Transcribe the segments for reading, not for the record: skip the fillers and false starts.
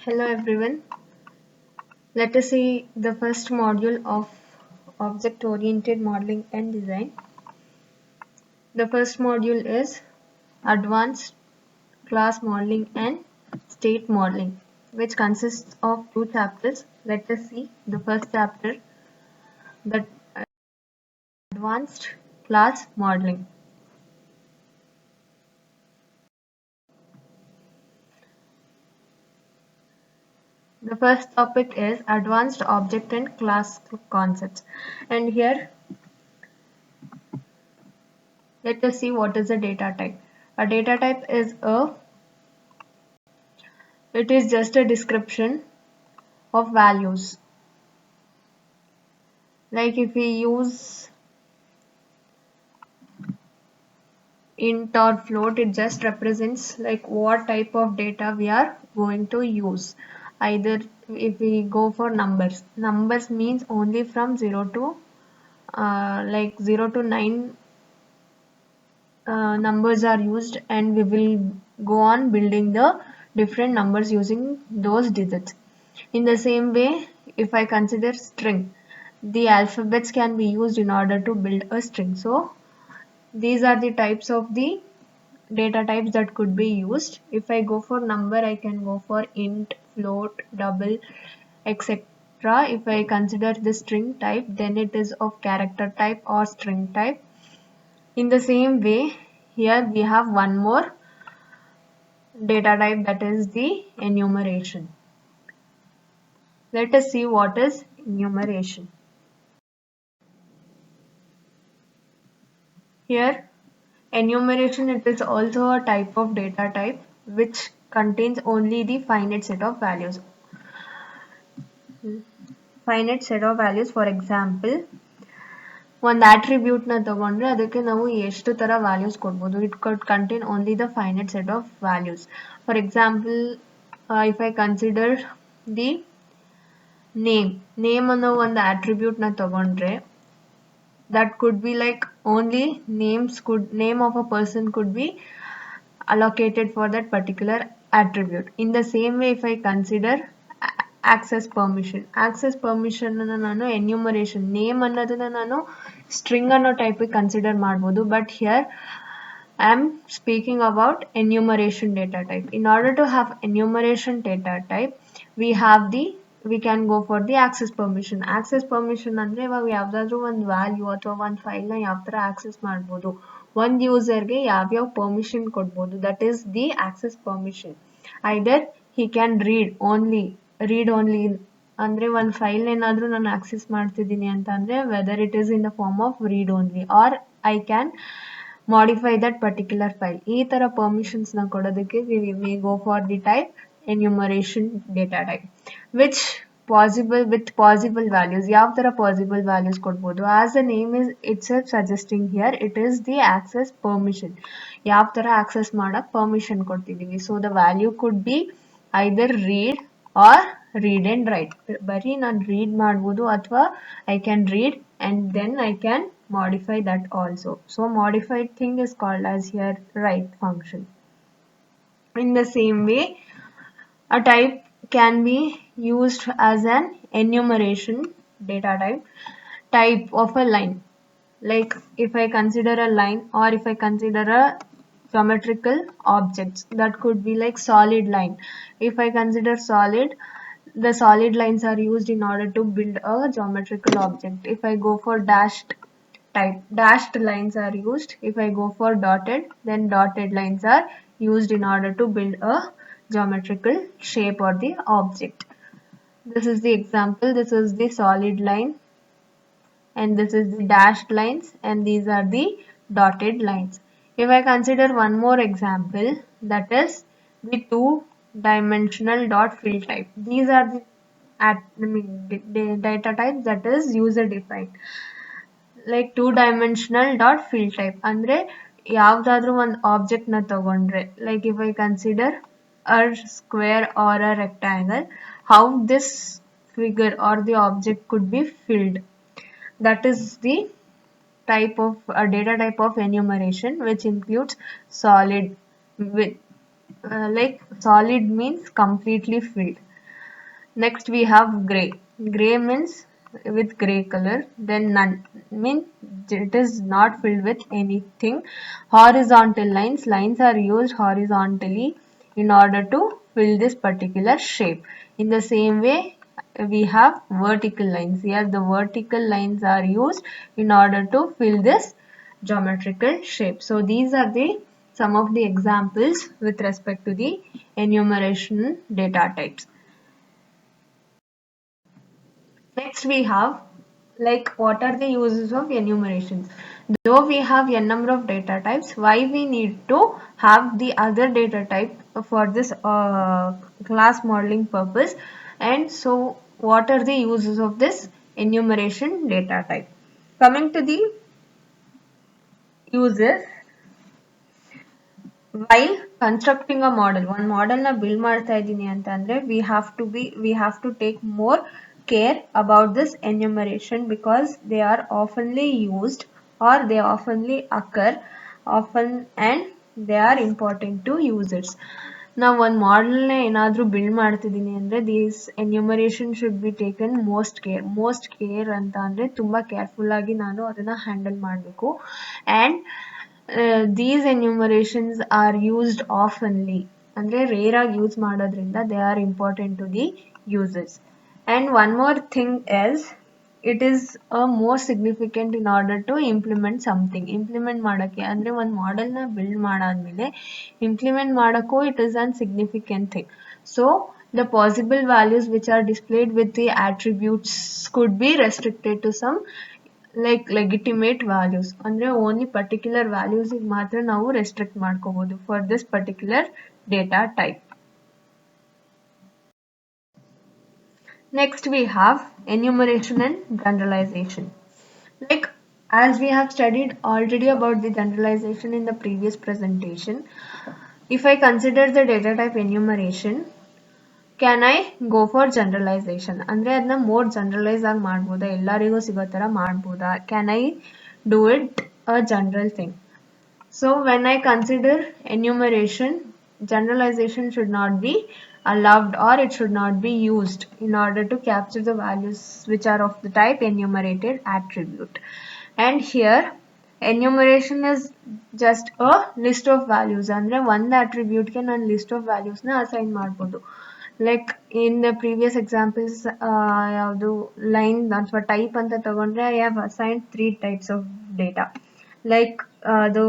Hello everyone. Let us see the first module of Object-Oriented Modeling and Design. The first module is Advanced Class Modeling and State Modeling, which consists of two chapters. Let us see the first chapter, the Advanced Class Modeling. The first topic is Advanced Object and Class Concepts, and here let us see what is a data type. A data type is it is just a description of values. Like if we use int or float, it just represents like what type of data we are going to use. Either if we go for numbers means only from 0 to 9 numbers are used, and we will go on building the different numbers using those digits. In the same way, if I consider string, the alphabets can be used in order to build a string. So these are the types of the data types that could be used. If I go for number, I can go for int, float, double, etc. If I consider the string type, then it is of character type or string type. In the same way, here we have one more data type, that is the enumeration. Let us see what is enumeration. Here, enumeration, it is also a type of data type which contains only the finite set of values. Finite set of values, for example, ಒಂದು attribute ನ ತಗೊಂಡ್ರೆ ಅದಕ್ಕೆ ನಾವು ಎಷ್ಟು ತರ values ಕೊಡ್ಬೋದು. It could contain only the finite set of values. For example, if I consider the name ಅನ್ನೋ ಒಂದು attribute ನ ತಗೊಂಡ್ರೆ that could be like only name of a person could be allocated for that particular attribute. In the same way, if I consider access permission ಅನ್ನು ನಾನು enumeration name ಅನ್ನೋದನ್ನ ನಾನು string ಅನ್ನೋ type consider ಮಾಡ್ಬೋದು. But here I am speaking about enumeration data type. In order to have enumeration data type, we can go for the access permission. Access permission ಅಂದ್ರೆ ಇವಾಗ ಯಾವ್ದಾದ್ರು ಒಂದು ವ್ಯಾಲ್ಯೂ ಅಥವಾ ಒಂದು ಫೈಲ್ ನ ಯಾವ ತರ ಆಕ್ಸೆಸ್ ಮಾಡ್ಬೋದು, ಒಂದು ಯೂಸರ್ಗೆ ಯಾವ್ಯಾವ ಪರ್ಮಿಷನ್ ಕೊಡ್ಬೋದು, that is the access permission. Either he can read only ಅಂದ್ರೆ ಒಂದು ಫೈಲ್ ಏನಾದ್ರೂ ನಾನು ಆಕ್ಸೆಸ್ ಮಾಡ್ತಿದ್ದೀನಿ ಅಂತ ಅಂದ್ರೆ whether it is in the form of read only or I can modify that particular file. ಈ ತರ permissions ನ ಕೊಡೋದಕ್ಕೆ we go for the type enumeration data type, which with possible values. ಯಾವ ತರ possible values ಕೊಡ್ಬೋದು, as the name is itself suggesting here, it is the access permission. ಯಾವ ತರ access ಮಾಡಕ್ permission ಕೊಡ್ತಿದೀವಿ. So the value could be either read or read and write. ಬರೀ ನಾನು read ಮಾಡ್ಬೋದು ಅಥವಾ I can read and then I can modify that also. So modified thing is called as here write function. In the same way, a type can be used as an enumeration data type of a line. Like if I consider a line or if I consider a geometrical objects, that could be like solid line. If I consider solid, the solid lines are used in order to build a geometrical object. If I go for dashed type, dashed lines are used. If I go for dotted, then dotted lines are used in order to build a geometrical shape or the object. This is the example. This is the solid line and this is the dashed lines and these are the dotted lines. If I consider one more example, that is the two-dimensional dot fill type. These are the data types that is user defined. Like two-dimensional dot fill type ಅಂದ್ರೆ ಯಾವ್ದಾದ್ರು ಒಂದು object ನ ತಗೊಂಡ್ರೆ, like if I consider a square or a rectangle, how this figure or the object could be filled. That is the type of data type of enumeration, which includes solid with like solid means completely filled. Next we have gray. Gray means with gray color. Then none means it is not filled with anything. Horizontal lines. Lines are used horizontally in order to fill this particular shape. In the same way, we have vertical lines. Here the vertical lines are used in order to fill this geometrical shape. So these are the some of the examples with respect to the enumeration data types. Next we have like what are the uses of enumerations. Though we have n number of data types, why we need to have the other data type for this class modeling purpose, and so what are the uses of this enumeration data type. Coming to the uses, while constructing a model, one model na build ಮಾಡ್ತಾ ಇದ್ದೀನಿ ಅಂತ ಅಂದ್ರೆ we have to take more care about this enumeration because they are oftenly used or they oftenly occur often and they are important to users. ನಾವು ಒಂದು ಮಾಡೆಲ್ನ ಏನಾದರೂ build ಮಾಡ್ತಿದ್ದೀನಿ ಅಂದರೆ these enumeration should be taken most care ಅಂತ ಅಂದರೆ ತುಂಬ ಕೇರ್ಫುಲ್ಲಾಗಿ ನಾನು ಅದನ್ನು ಹ್ಯಾಂಡಲ್ ಮಾಡಬೇಕು. And these enumerations are used oftenly ಅಂದ್ರೆ ರೇರ್ ಆಗಿ ಯೂಸ್ ಮಾಡೋದ್ರಿಂದ they are important to the users. And one more thing is it is a more significant in order to implement something. Implement ಮಾಡೋಕ್ಕೆ ಅಂದರೆ ಒಂದು ಮಾಡೆಲ್ನ build ಮಾಡಾದ್ಮೇಲೆ implement ಮಾಡೋಕ್ಕೂ it is a significant thing. So the possible values which are displayed with the attributes could be restricted to some like legitimate values. ಅಂದ್ರೆ only particular values ಮಾತ್ರ ನಾವು restrict ಮಾಡ್ಕೋಬಹುದು for this particular data type. Next we have enumeration and generalization. Like as we have studied already about the generalization in the previous presentation, if I consider the data type enumeration, can I go for generalisation ಅಂದರೆ ಅದನ್ನ more generalise ಆಗಿ ಮಾಡ್ಬೋದಾ, ಎಲ್ಲರಿಗೂ ಸಿಗೋ ಥರ ಮಾಡ್ಬೋದಾ, can I do it a general thing. So when I consider enumeration, generalization should not be allowed or it should not be used in order to capture the values which are of the type enumerated attribute. And here enumeration is just a list of values. ಅಂದರೆ ಒಂದು attributeಗೆ ನಾನು list of valuesನ assign ಮಾಡ್ಬೋದು. Like in the previous examples ಯಾವುದು line ಅಥವಾ type ಅಂತ ತಗೊಂಡ್ರೆ I have assigned 3 types of data. Like ಅದು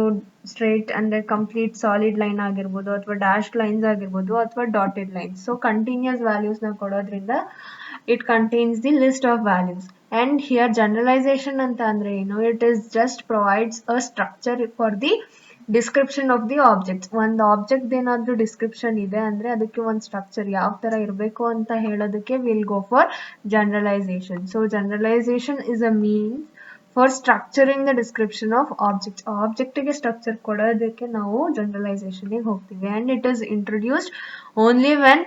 straight ಅಂದರೆ ಕಂಪ್ಲೀಟ್ ಸಾಲಿಡ್ ಲೈನ್ ಆಗಿರ್ಬೋದು ಅಥವಾ ಡ್ಯಾಶ್ ಲೈನ್ಸ್ ಆಗಿರ್ಬೋದು ಅಥವಾ ಡಾಟೆಡ್ ಲೈನ್ಸ್. ಸೊ ಕಂಟಿನ್ಯೂಸ್ ವ್ಯಾಲ್ಯೂಸ್ನ ಕೊಡೋದ್ರಿಂದ it contains the list of values. And here generalisation ಅಂತ ಅಂದರೆ ಏನು, it is just provides a structure for the description of the objects. ಒಂದು ಆಬ್ಜೆಕ್ಟ್ ಏನಾದರೂ ಡಿಸ್ಕ್ರಿಪ್ಷನ್ ಇದೆ ಅಂದರೆ ಅದಕ್ಕೆ ಒಂದು ಸ್ಟ್ರಕ್ಚರ್ ಯಾವ ಥರ ಇರಬೇಕು ಅಂತ ಹೇಳೋದಕ್ಕೆ will go for generalization. So generalization is a means for structuring the description of objects. ಆಬ್ಜೆಕ್ಟಿಗೆ ಸ್ಟ್ರಕ್ಚರ್ ಕೊಡೋದಕ್ಕೆ ನಾವು ಜನರಲೈಸೇಷನ್ಗೆ ಹೋಗ್ತೀವಿ. And it is introduced only when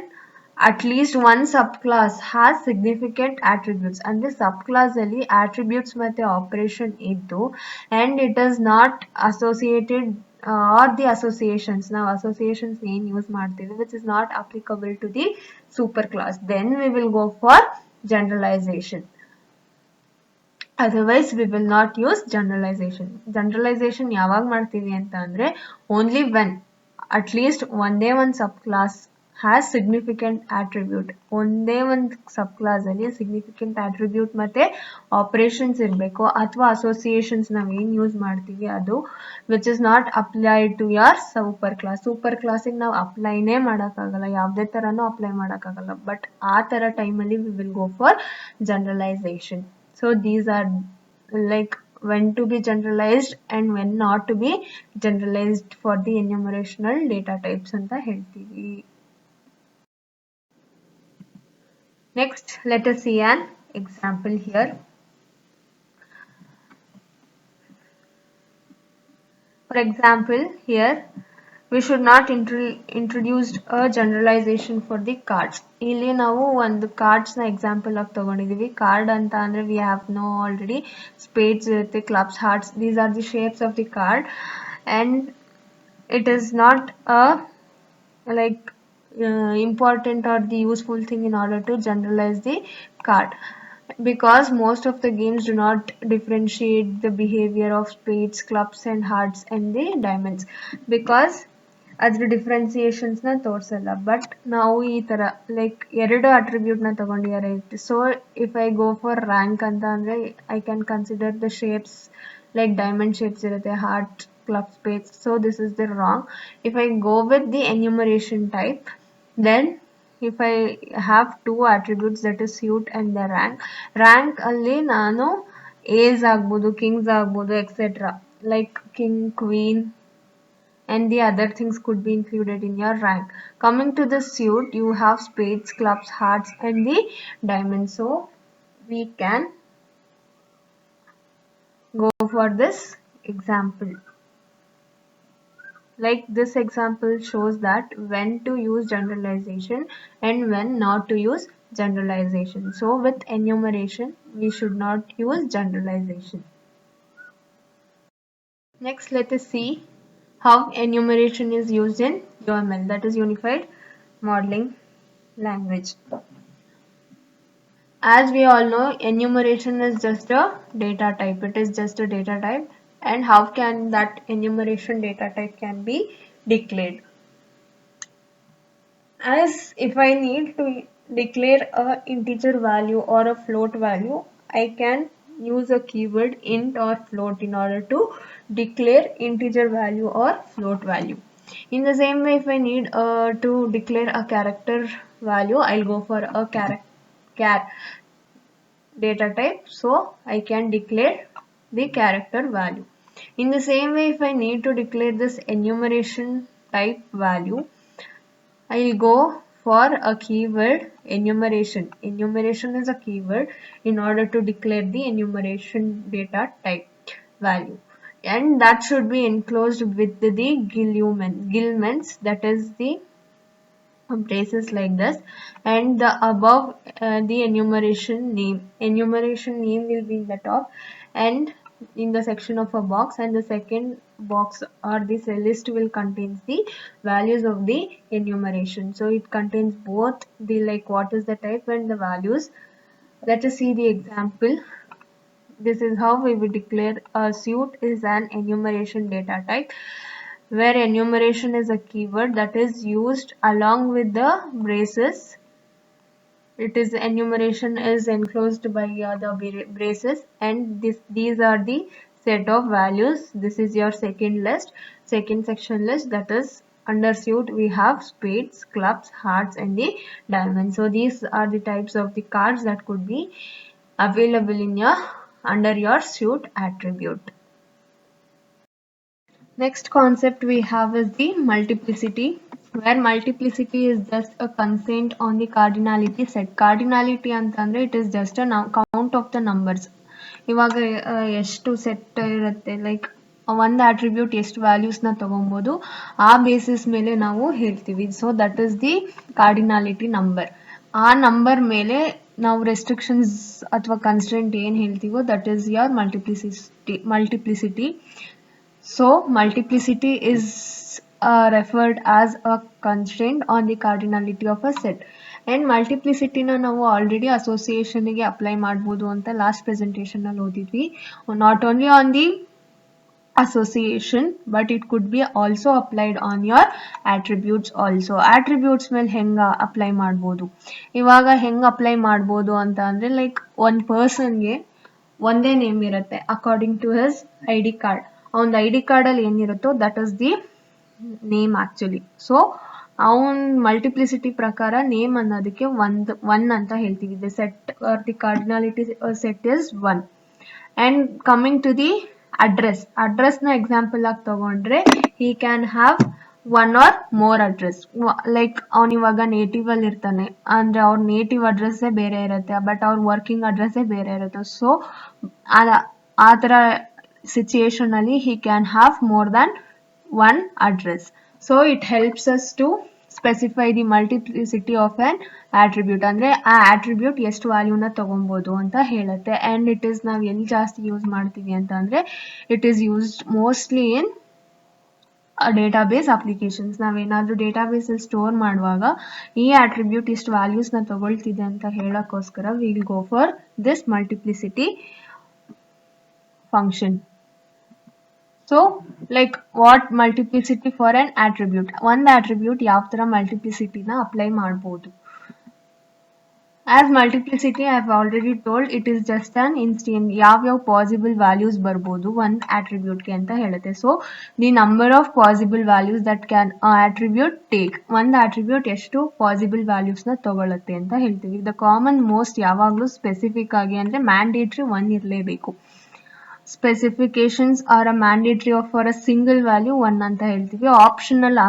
at least one subclass has significant attributes. ಅಂದರೆ subclass ಅಲ್ಲಿ attributes ಮತ್ತೆ operation ಇದ್ದು and it is not associated or the associations, ನಾವು associations ಏನು ಯೂಸ್ ಮಾಡ್ತೀವಿ which is not applicable to the superclass, then we will go for generalization. Otherwise we will not use generalization. Generalization ಯಾವಾಗ ಮಾಡ್ತೀವಿ ಅಂತ ಅಂದರೆ only when at least ಒಂದೇ ಒಂದು subclass has significant attribute. ಒಂದೇ ಒಂದು ಸಬ್ ಕ್ಲಾಸಲ್ಲಿ ಸಿಗ್ನಿಫಿಕೆಂಟ್ ಆಟ್ರಿಬ್ಯೂಟ್ ಮತ್ತು ಆಪರೇಷನ್ಸ್ ಇರಬೇಕು ಅಥವಾ ಅಸೋಸಿಯೇಷನ್ಸ್ ನಾವೇನು ಯೂಸ್ ಮಾಡ್ತೀವಿ ಅದು which is not applied to your super class. Super ಕ್ಲಾಸಿಗೆ ನಾವು ಅಪ್ಲೈನೇ ಮಾಡೋಕ್ಕಾಗಲ್ಲ, ಯಾವುದೇ ಥರನೂ ಅಪ್ಲೈ ಮಾಡೋಕ್ಕಾಗಲ್ಲ. ಬಟ್ ಆ ಥರ ಟೈಮಲ್ಲಿ V will go for generalization. So these are like when to be generalized and when not to be generalized for the enumerational data types ಅಂತ ಹೇಳ್ತೀವಿ. Next, let us see an example here. For example, here we should not introduce a generalization for the cards. ಇಲ್ಲಿ ನಾವು ಒಂದು ಕಾರ್ಡ್ಸ್ನ example ಆಗಿ ತಗೊಂಡಿದ್ದೀವಿ. Card ಅಂತ ಅಂದರೆ we have know already spades ಇರುತ್ತೆ, clubs, hearts, these are the shapes of the card. And it is not a like important or the useful thing in order to generalize the card, because most of the games do not differentiate the behavior of spades, clubs and hearts and the diamonds, because ಅದ್ರ ಡಿಫ್ರೆನ್ಸಿಯೇಷನ್ಸ್ನ ತೋರಿಸಲ್ಲ. But ನಾವು ಈ ಥರ like ಎರಡು ಅಟ್ರಿಬ್ಯೂಟ್ನ ತಗೊಂಡಿದ್ದಾರೆ. So if I go for rank ಅಂತ ಅಂದರೆ I can consider the shapes like diamond shapes ಇರುತ್ತೆ, heart, club, spades. So this is the wrong. If I go with the enumeration type, then if I have two attributes, that is suit and the rank ಅಲ್ಲಿ ನಾನು A's ಆಗ್ಬೋದು, kings ಆಗ್ಬೋದು, etc. like king, queen and the other things could be included in your rank. Coming to the suit, you have spades, clubs, hearts and the diamonds. So we can go for this example. Like this example shows that when to use generalization and when not to use generalization. So with enumeration, we should not use generalization. Next, let us see how enumeration is used in UML, that is Unified Modeling Language. As we all know, enumeration is just a data type. It is just a data type. And how can that enumeration data type can be declared? As if I need to declare a integer value or a float value, I can use a keyword int or float in order to declare integer value or float value. In the same way, if I need to declare a character value, I'll go for a char data type, so I can declare the character value. In the same way, if I need to declare this enumeration type value, I will go for a keyword enumeration. Enumeration is a keyword in order to declare the enumeration data type value, and that should be enclosed with the gilmens, that is the braces like this, and the above the enumeration name will be in the top and in the section of a box, and the second box or this list will contain the values of the enumeration. So it contains both the like what is the type and the values. Let us see the example. This is how we will declare a suit is an enumeration data type, where enumeration is a keyword that is used along with the braces. It is enumeration is enclosed by the braces, and these are the set of values. This is your second section list, that is under suit we have spades, clubs, hearts and the diamonds. So these are the types of the cards that could be available in your under your suit attribute. Next concept we have is the multiplicity, where multiplicity is just a constraint on the cardinality set. Cardinality ಅಂತಂದ್ರೆ it is just a count of the numbers. ಇವಾಗ ಎಷ್ಟು set ಇರುತ್ತೆ, like ಒಂದು attribute ಎಷ್ಟು ವ್ಯಾಲ್ಯೂಸ್ನ ತಗೊಬೋದು ಆ basis ಮೇಲೆ ನಾವು ಹೇಳ್ತೀವಿ. So that is the cardinality number. ಆ ನಂಬರ್ ಮೇಲೆ ನಾವು ರೆಸ್ಟ್ರಿಕ್ಷನ್ಸ್ ಅಥವಾ ಕನ್ಸ್ಟ್ರೆಂಟ್ ಏನು ಹೇಳ್ತೀವೋ that is your multiplicity. So multiplicity is referred as a constraint on the cardinality of a set. And multiplicity na ನಾವು already association ಗೆ apply ಮಾಡಬಹುದು ಅಂತ last presentation ಅಲ್ಲಿ ಓದಿದ್ವಿ. Not only on the association, but it could be also applied on your attributes also. Attributes ಮೇಲೆ ಹೆಂಗ apply ಮಾಡಬಹುದು, ಇವಾಗ ಹೆಂಗ ಅಪ್ಲೈ ಮಾಡಬಹುದು ಅಂತ ಅಂದ್ರೆ ಲೈಕ್ ಒಂದು ಪರ್ಸನ್ಗೆ ಒಂದೇ ನೇಮ್ ಇರುತ್ತೆ according to his I D card. ಅವನ ಐ ಡಿ ಕಾರ್ಡಲ್ಲಿ ಏನಿರುತ್ತೋ that is the name actually. So ಅವನ್ ಮಲ್ಟಿಪ್ಲಿಸಿಟಿ ಪ್ರಕಾರ ನೇಮ್ ಅನ್ನೋದಕ್ಕೆ ಒನ್ ಅಂತ ಹೇಳ್ತೀವಿ. The set or the cardinality set is 1. And coming to the ಅಡ್ರೆಸ್ನ ಎಕ್ಸಾಂಪಲ್ ಆಗಿ ತಗೊಂಡ್ರೆ he can have one or more address. Like ಅವನಿವಾಗ ನೇಟಿವ್ ಅಲ್ಲಿ ಇರ್ತಾನೆ ಅಂದ್ರೆ ಅವ್ರ ನೇಟಿವ್ ಅಡ್ರೆಸ್ಸೇ ಬೇರೆ ಇರುತ್ತೆ, ಬಟ್ ಅವ್ರ ವರ್ಕಿಂಗ್ ಅಡ್ರೆಸ್ಸೇ ಬೇರೆ ಇರುತ್ತೆ. ಸೊ ಆ ಥರ situation ali he can have more than one address. So it helps us to specify the multiplicity of an attribute. ಅಂದ್ರೆ ಆ attribute ಎಷ್ಟು ವ್ಯಾಲ್ಯೂನ ತಗೊಬೋದು ಅಂತ ಹೇಳುತ್ತೆ. and it is ನಾವು ಎಲ್ಲಿ ಜಾಸ್ತಿ ಯೂಸ್ ಮಾಡ್ತೀವಿ ಅಂತ ಅಂದ್ರೆ it is used mostly in database applications. ನಾವೇನಾದರೂ ಡೇಟಾಬೇಸಲ್ಲಿ ಸ್ಟೋರ್ ಮಾಡುವಾಗ ಈ ಆಟ್ರಿಬ್ಯೂಟ್ ಇಷ್ಟು ವ್ಯಾಲ್ಯೂಸ್ನ ತಗೊಳ್ತಿದೆ ಅಂತ ಹೇಳೋಕ್ಕೋಸ್ಕರ will go for this multiplicity function. So like what multiplicity for an attribute, ಒಂದು ಆಟ್ರಿಬ್ಯೂಟ್ ಯಾವ ಥರ ಮಲ್ಟಿಪ್ಲಿಸಿಟಿನ ಅಪ್ಲೈ ಮಾಡ್ಬೋದು. As multiplicity I have already told, it is just an instant ಯಾವ ಪಾಸಿಬಲ್ ವ್ಯಾಲ್ಯೂಸ್ ಬರ್ಬೋದು ಒಂದು ಆಟ್ರಿಬ್ಯೂಟ್ಗೆ ಅಂತ ಹೇಳುತ್ತೆ. So the number of possible values that can attribute take, ಒಂದು ಆಟ್ರಿಬ್ಯೂಟ್ ಎಷ್ಟು ಪಾಸಿಬಲ್ ವ್ಯಾಲ್ಯೂಸ್ನ ತಗೊಳುತ್ತೆ ಅಂತ ಹೇಳ್ತೀವಿ. ದ ಕಾಮನ್ ಮೋಸ್ಟ್ ಯಾವಾಗಲೂ ಸ್ಪೆಸಿಫಿಕ್ ಆಗಿ ಅಂದರೆ ಮ್ಯಾಂಡೇಟ್ರಿ ಒನ್ ಇರಲೇಬೇಕು. Specifications are a mandatory for a single value one ಅಂತ ಹೇಳ್ತೀವಿ. ಆಪ್ಷನಲ್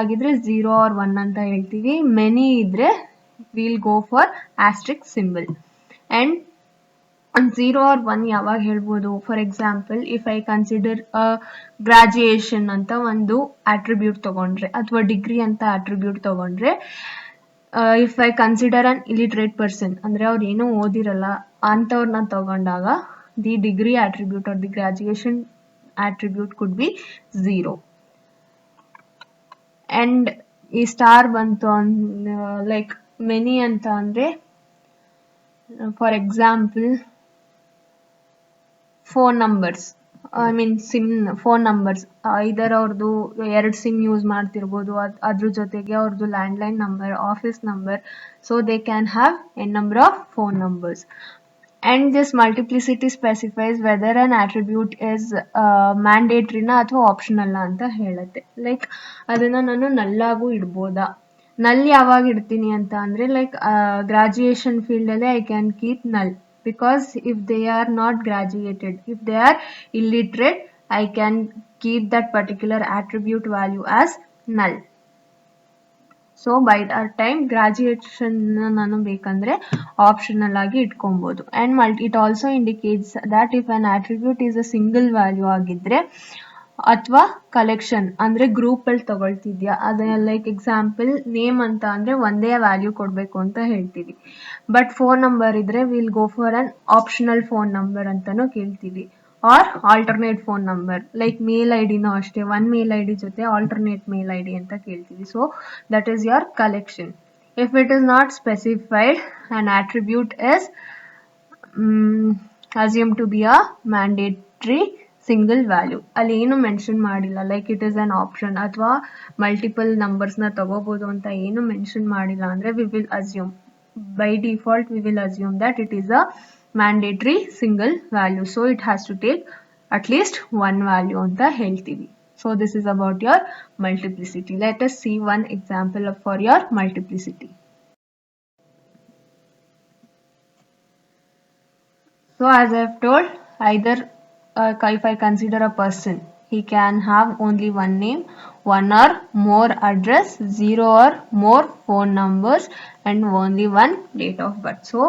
ಆಗಿದ್ರೆ 0 or 1 ಅಂತ ಹೇಳ್ತೀವಿ. ಮೆನಿ ಇದ್ರೆ we'll go for asterisk symbol. And 0 or 1 ಯಾವಾಗ ಹೇಳ್ಬೋದು, for example if I consider graduation ಅಂತ ಒಂದು ಆಟ್ರಿಬ್ಯೂಟ್ ತಗೊಂಡ್ರೆ ಅಥವಾ ಡಿಗ್ರಿ ಅಂತ ಆಟ್ರಿಬ್ಯೂಟ್ ತಗೊಂಡ್ರೆ, if I consider an illiterate person ಅಂದರೆ ಅವ್ರು ಏನೂ ಓದಿರಲ್ಲ ಅಂಥವ್ರನ್ನ ತಗೊಂಡಾಗ the decree attribute R the graduation attribute could be 0. And ಈ ಸ್ಟಾರ್ ಬಂತು ಲೈಕ್ ಮೆನಿ ಅಂತ ಅಂದರೆ for example phone numbers, I mean sim phone numbers, ಇದರ ಅವ್ರದ್ದು 2 ಸಿಮ್ ಯೂಸ್ ಮಾಡ್ತಿರ್ಬೋದು, ಅದ್ರ ಜೊತೆಗೆ ಅವ್ರದ್ದು landline number, office number. So they can have A number of phone numbers. And this multiplicity specifies whether an attribute is mandatoryನ ಅಥವಾ ಆಪ್ಷನಲ್ಲ ಅಂತ ಹೇಳುತ್ತೆ. Like ಅದನ್ನು ನಾನು ನಲ್ಲಾಗೂ ಇಡ್ಬೋದಾ, ನಲ್ ಯಾವಾಗ ಇಡ್ತೀನಿ ಅಂತ ಅಂದರೆ ಲೈಕ್ ಗ್ರಾಜುಯೇಷನ್ ಫೀಲ್ಡಲ್ಲೇ I can keep null, because if they are not graduated, if they are illiterate, I can keep that particular attribute value as null. So by that time graduation ನಾನು ಬೇಕಂದರೆ ಆಪ್ಷನಲ್ ಆಗಿ ಇಟ್ಕೊಬೋದು. And it also indicates that if an attribute is a single value ಆಗಿದ್ದರೆ ಅಥವಾ collection ಅಂದರೆ ಗ್ರೂಪಲ್ಲಿ ತಗೊಳ್ತಿದ್ಯಾ, ಅದನ್ನ like example name ಅಂತ ಅಂದರೆ ಒಂದೇ ವ್ಯಾಲ್ಯೂ ಕೊಡಬೇಕು ಅಂತ ಹೇಳ್ತೀವಿ. ಬಟ್ ಫೋನ್ ನಂಬರ್ ಇದ್ದರೆ will go for an optional phone number ಅಂತಲೂ ಕೇಳ್ತೀವಿ, or alternate phone number. Like mail I ಡಿನೂ ಅಷ್ಟೇ, ಒನ್ ಮೇಲ್ ಐ ಡಿ ಜೊತೆ ಆಲ್ಟರ್ನೇಟ್ ಮೇಲ್ ಐ ಡಿ ಅಂತ ಕೇಳ್ತೀವಿ. So that is your collection. If it is not specified an attribute is assumed to be a mandatory single value. ಅಲ್ಲಿ ಏನು mention ಮಾಡಿಲ್ಲ, like it is an option ಅಥವಾ multiple ನಂಬರ್ಸ್ನ ತಗೋಬೋದು ಅಂತ ಏನು ಮೆನ್ಷನ್ ಮಾಡಿಲ್ಲ ಅಂದರೆ we will assume, by default we will assume that it is a mandatory single value. So it has to take at least one value ಅಂತ ಹೇಳ್ತೀವಿ. So this is about your multiplicity. Let us see one example for your multiplicity. So as I have told, either if I consider a person, he can have only one name, one or more address, 0 or more phone numbers, and only one date of birth. So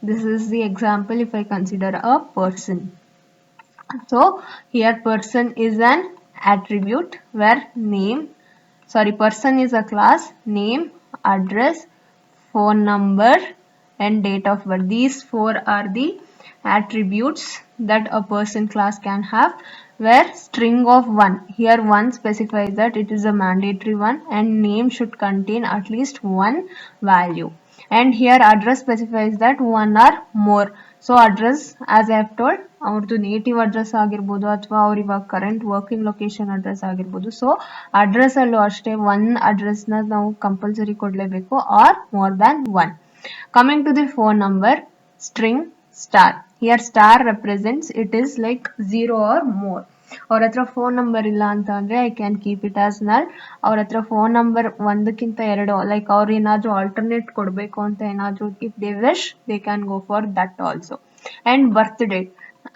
this is the example if I consider a person. So here person is an attribute where person is a class, name, address, phone number, and date of birth. These 4 are the attributes that a person class can have, where string of 1, here 1 specifies that it is a mandatory one and name should contain at least one value, and here address specifies that 1 or more. So address, as I have told, ಅವ್ರದ್ದು native address ಆಗಿರ್ಬೋದು ಅಥವಾ ಅವ್ರ ಇವಾಗ current working location address ಆಗಿರ್ಬೋದು. So ಅಡ್ರೆಸ್ಸಲ್ಲೂ ಅಷ್ಟೇ one ಅಡ್ರೆಸ್ನ ನಾವು ಕಂಪಲ್ಸರಿ ಕೊಡಲೇಬೇಕು or more than 1. Coming to the phone number, string star. Here star represents it is like 0 or more. ಅವ್ರ ಹತ್ರ ಫೋನ್ ನಂಬರ್ ಇಲ್ಲ ಅಂತ ಅಂದರೆ I can keep it as ನಲ್. ಅವ್ರ ಹತ್ರ ಫೋನ್ ನಂಬರ್ ಒಂದಕ್ಕಿಂತ 2, ಲೈಕ್ ಅವ್ರು ಏನಾದರೂ ಆಲ್ಟರ್ನೇಟ್ ಕೊಡಬೇಕು ಅಂತ ಏನಾದರೂ if they wish they can go for that also. And birth date,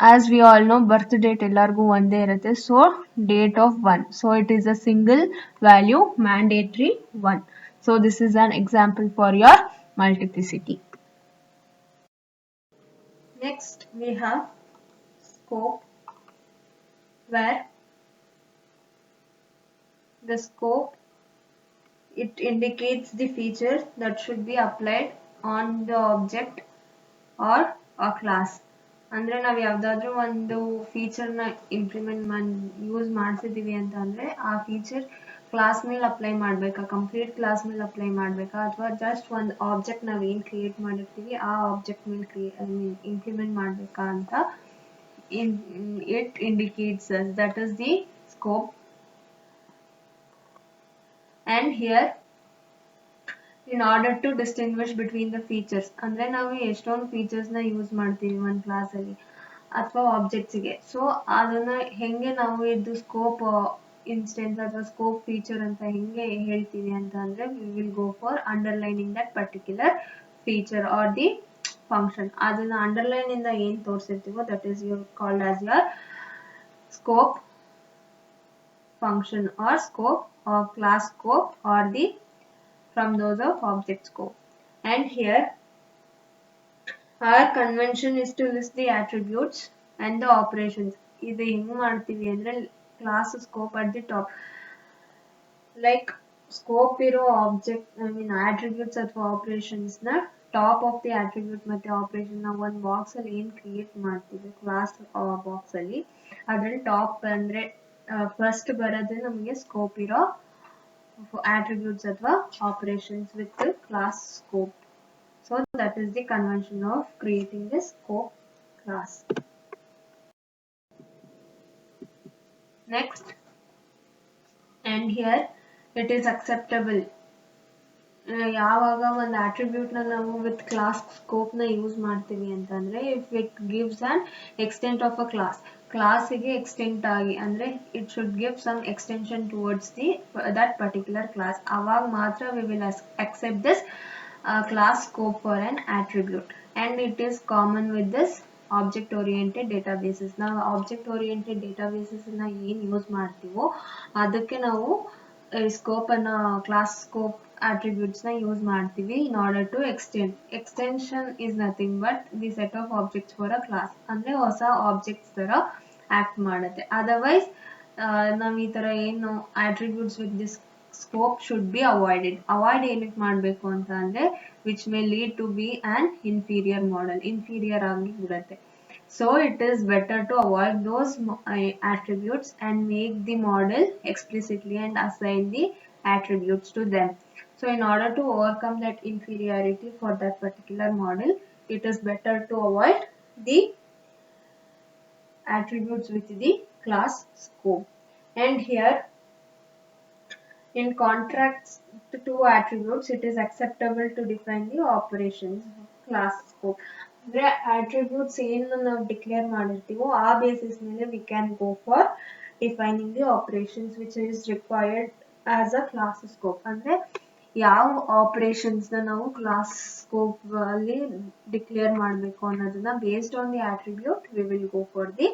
as we all know, birth date ಎಲ್ಲರಿಗೂ ಒಂದೇ ಇರುತ್ತೆ. So date of 1, so it is a single value, mandatory 1. So this is an example for your multiplicity. Next we have scope, where the scope, it indicates the features that should be applied on the object or a class. ಅಂದರೆ ನಾವು ಯಾವುದಾದ್ರೂ ಒಂದು ಫೀಚರ್ನ use ಮಾಡಿಸಿದ್ದೀವಿ ಅಂತ ಅಂದರೆ ಆ feature class ಮೇಲೆ apply ಮಾಡಬೇಕಾ, complete class ಮೇಲೆ ಅಪ್ಲೈ ಮಾಡಬೇಕಾ, ಅಥವಾ ಜಸ್ಟ್ ಒಂದು ಆಬ್ಜೆಕ್ಟ್ ನಾವು ಏನು ಕ್ರಿಯೇಟ್ ಮಾಡಿರ್ತೀವಿ ಆ ಆಬ್ಜೆಕ್ಟ್ ಮೇಲೆ ಇಂಪ್ಲಿಮೆಂಟ್ ಮಾಡಬೇಕಾ ಅಂತ it indicates us, that is the scope. And here in order to distinguish between the features, ಅಂದರೆ ನಾವು ಎಷ್ಟೊಂದು ಫೀಚರ್ಸ್ನ ಯೂಸ್ ಮಾಡ್ತೀವಿ ಒಂದು ಕ್ಲಾಸಲ್ಲಿ ಅಥವಾ ಆಬ್ಜೆಕ್ಟ್ಸಿಗೆ. ಸೊ ಅದನ್ನು ಹೆಂಗೆ ನಾವು ಇದು ಸ್ಕೋಪ್ ಇನ್ಸ್ಟೆನ್ಸ್ ಅಥವಾ ಸ್ಕೋಪ್ ಫೀಚರ್ ಅಂತ ಹೆಂಗೆ ಹೇಳ್ತೀವಿ ಅಂತ ಅಂದರೆ we will go for underlining that particular feature or the function. ಅದನ್ನ ಅಂಡರ್ಲೈನ್ ಇಂದ ಏನು ತೋರಿಸಿರ್ತೀವೋ that is called as your scope function or scope or class scope or the from those of object scope. And here our convention is to list the attributes and the operations. ಇದು ಹೆಂಗ್ ಮಾಡ್ತೀವಿ ಅಂದ್ರೆ class scope at the top, like scope ಇರೋ object attributes ಅಥವಾ operations ನ top of the attribute ಮತ್ತೆ operation ನಾವು ಒಂದು ಬಾಕ್ಸ್ ಅಲ್ಲಿ ಏನು ಕ್ರಿಯೇಟ್ ಮಾಡ್ತೀವಿ ಕ್ಲಾಸ್ ಬಾಕ್ಸ್ ಅಲ್ಲಿ ಅದ್ರಲ್ಲಿ ಟಾಪ್ ಅಂದ್ರೆ ಫಸ್ಟ್ ಬರೋದು ನಮಗೆ ಸ್ಕೋಪ್ ಇರೋ attributes ಅಥವಾ operations with the class scope. So that is the convention of creating this scope class. Next, and here it is acceptable ಯಾವಾಗ ಒಂದು attribute ನಾವು with class scope ನ ಯೂಸ್ ಮಾಡ್ತೀವಿ ಅಂತಂದ್ರೆ if it gives an extent of a ಕ್ಲಾಸಿಗೆ extent ಆಗಿ ಅಂದ್ರೆ it should give some extension towards that particular class, ಅವಾಗ ಮಾತ್ರ we will accept this class scope for an attribute. And it is common with this object oriented databases. ನಾವು object oriented databases ನ ಏನು use ಮಾಡ್ತೀವೋ ಅದಕ್ಕೆ ನಾವು scope ಅನ್ನ class scope attributes ನ ಯೂಸ್ ಮಾಡ್ತೀವಿ in order to extension is nothing but the set of objects for a class, ಅಂದ್ರೆ ಹೊಸ ಆಬ್ಜೆಕ್ಟ್ಸ್ ತರ ಆಕ್ಟ್ ಮಾಡುತ್ತೆ. ಅದರ್ವೈಸ್ ನಾವು ಈ ತರ ಏನು attributes with this scope should be avoided. Avoid ಏನಕ್ಕೆ ಮಾಡಬೇಕು ಅಂತ ಅಂದ್ರೆ which may lead to be an inferior model, inferior ಆಗಿ ಬಿಡುತ್ತೆ. So it is better to avoid those attributes and make the model explicitly and assign the attributes to them. So in order to overcome that inferiority for that particular model, it is better to avoid the attributes with the class scope. And here in contrast to attributes, it is acceptable to define the operations class scope. ಅಂದ್ರೆ attributes ಏನು ನಾವು declare ಮಾಡಿರ್ತೀವೋ ಆ basis ಮೇಲೆ we can go for defining the operations which is required as a class scope. ಅಂದ್ರೆ ಯಾವ operations ನ ನಾವು class scope ಅಲ್ಲಿ ಡಿಕ್ಲೇರ್ ಮಾಡಬೇಕು ಅನ್ನೋದನ್ನ based on the attribute we will go for the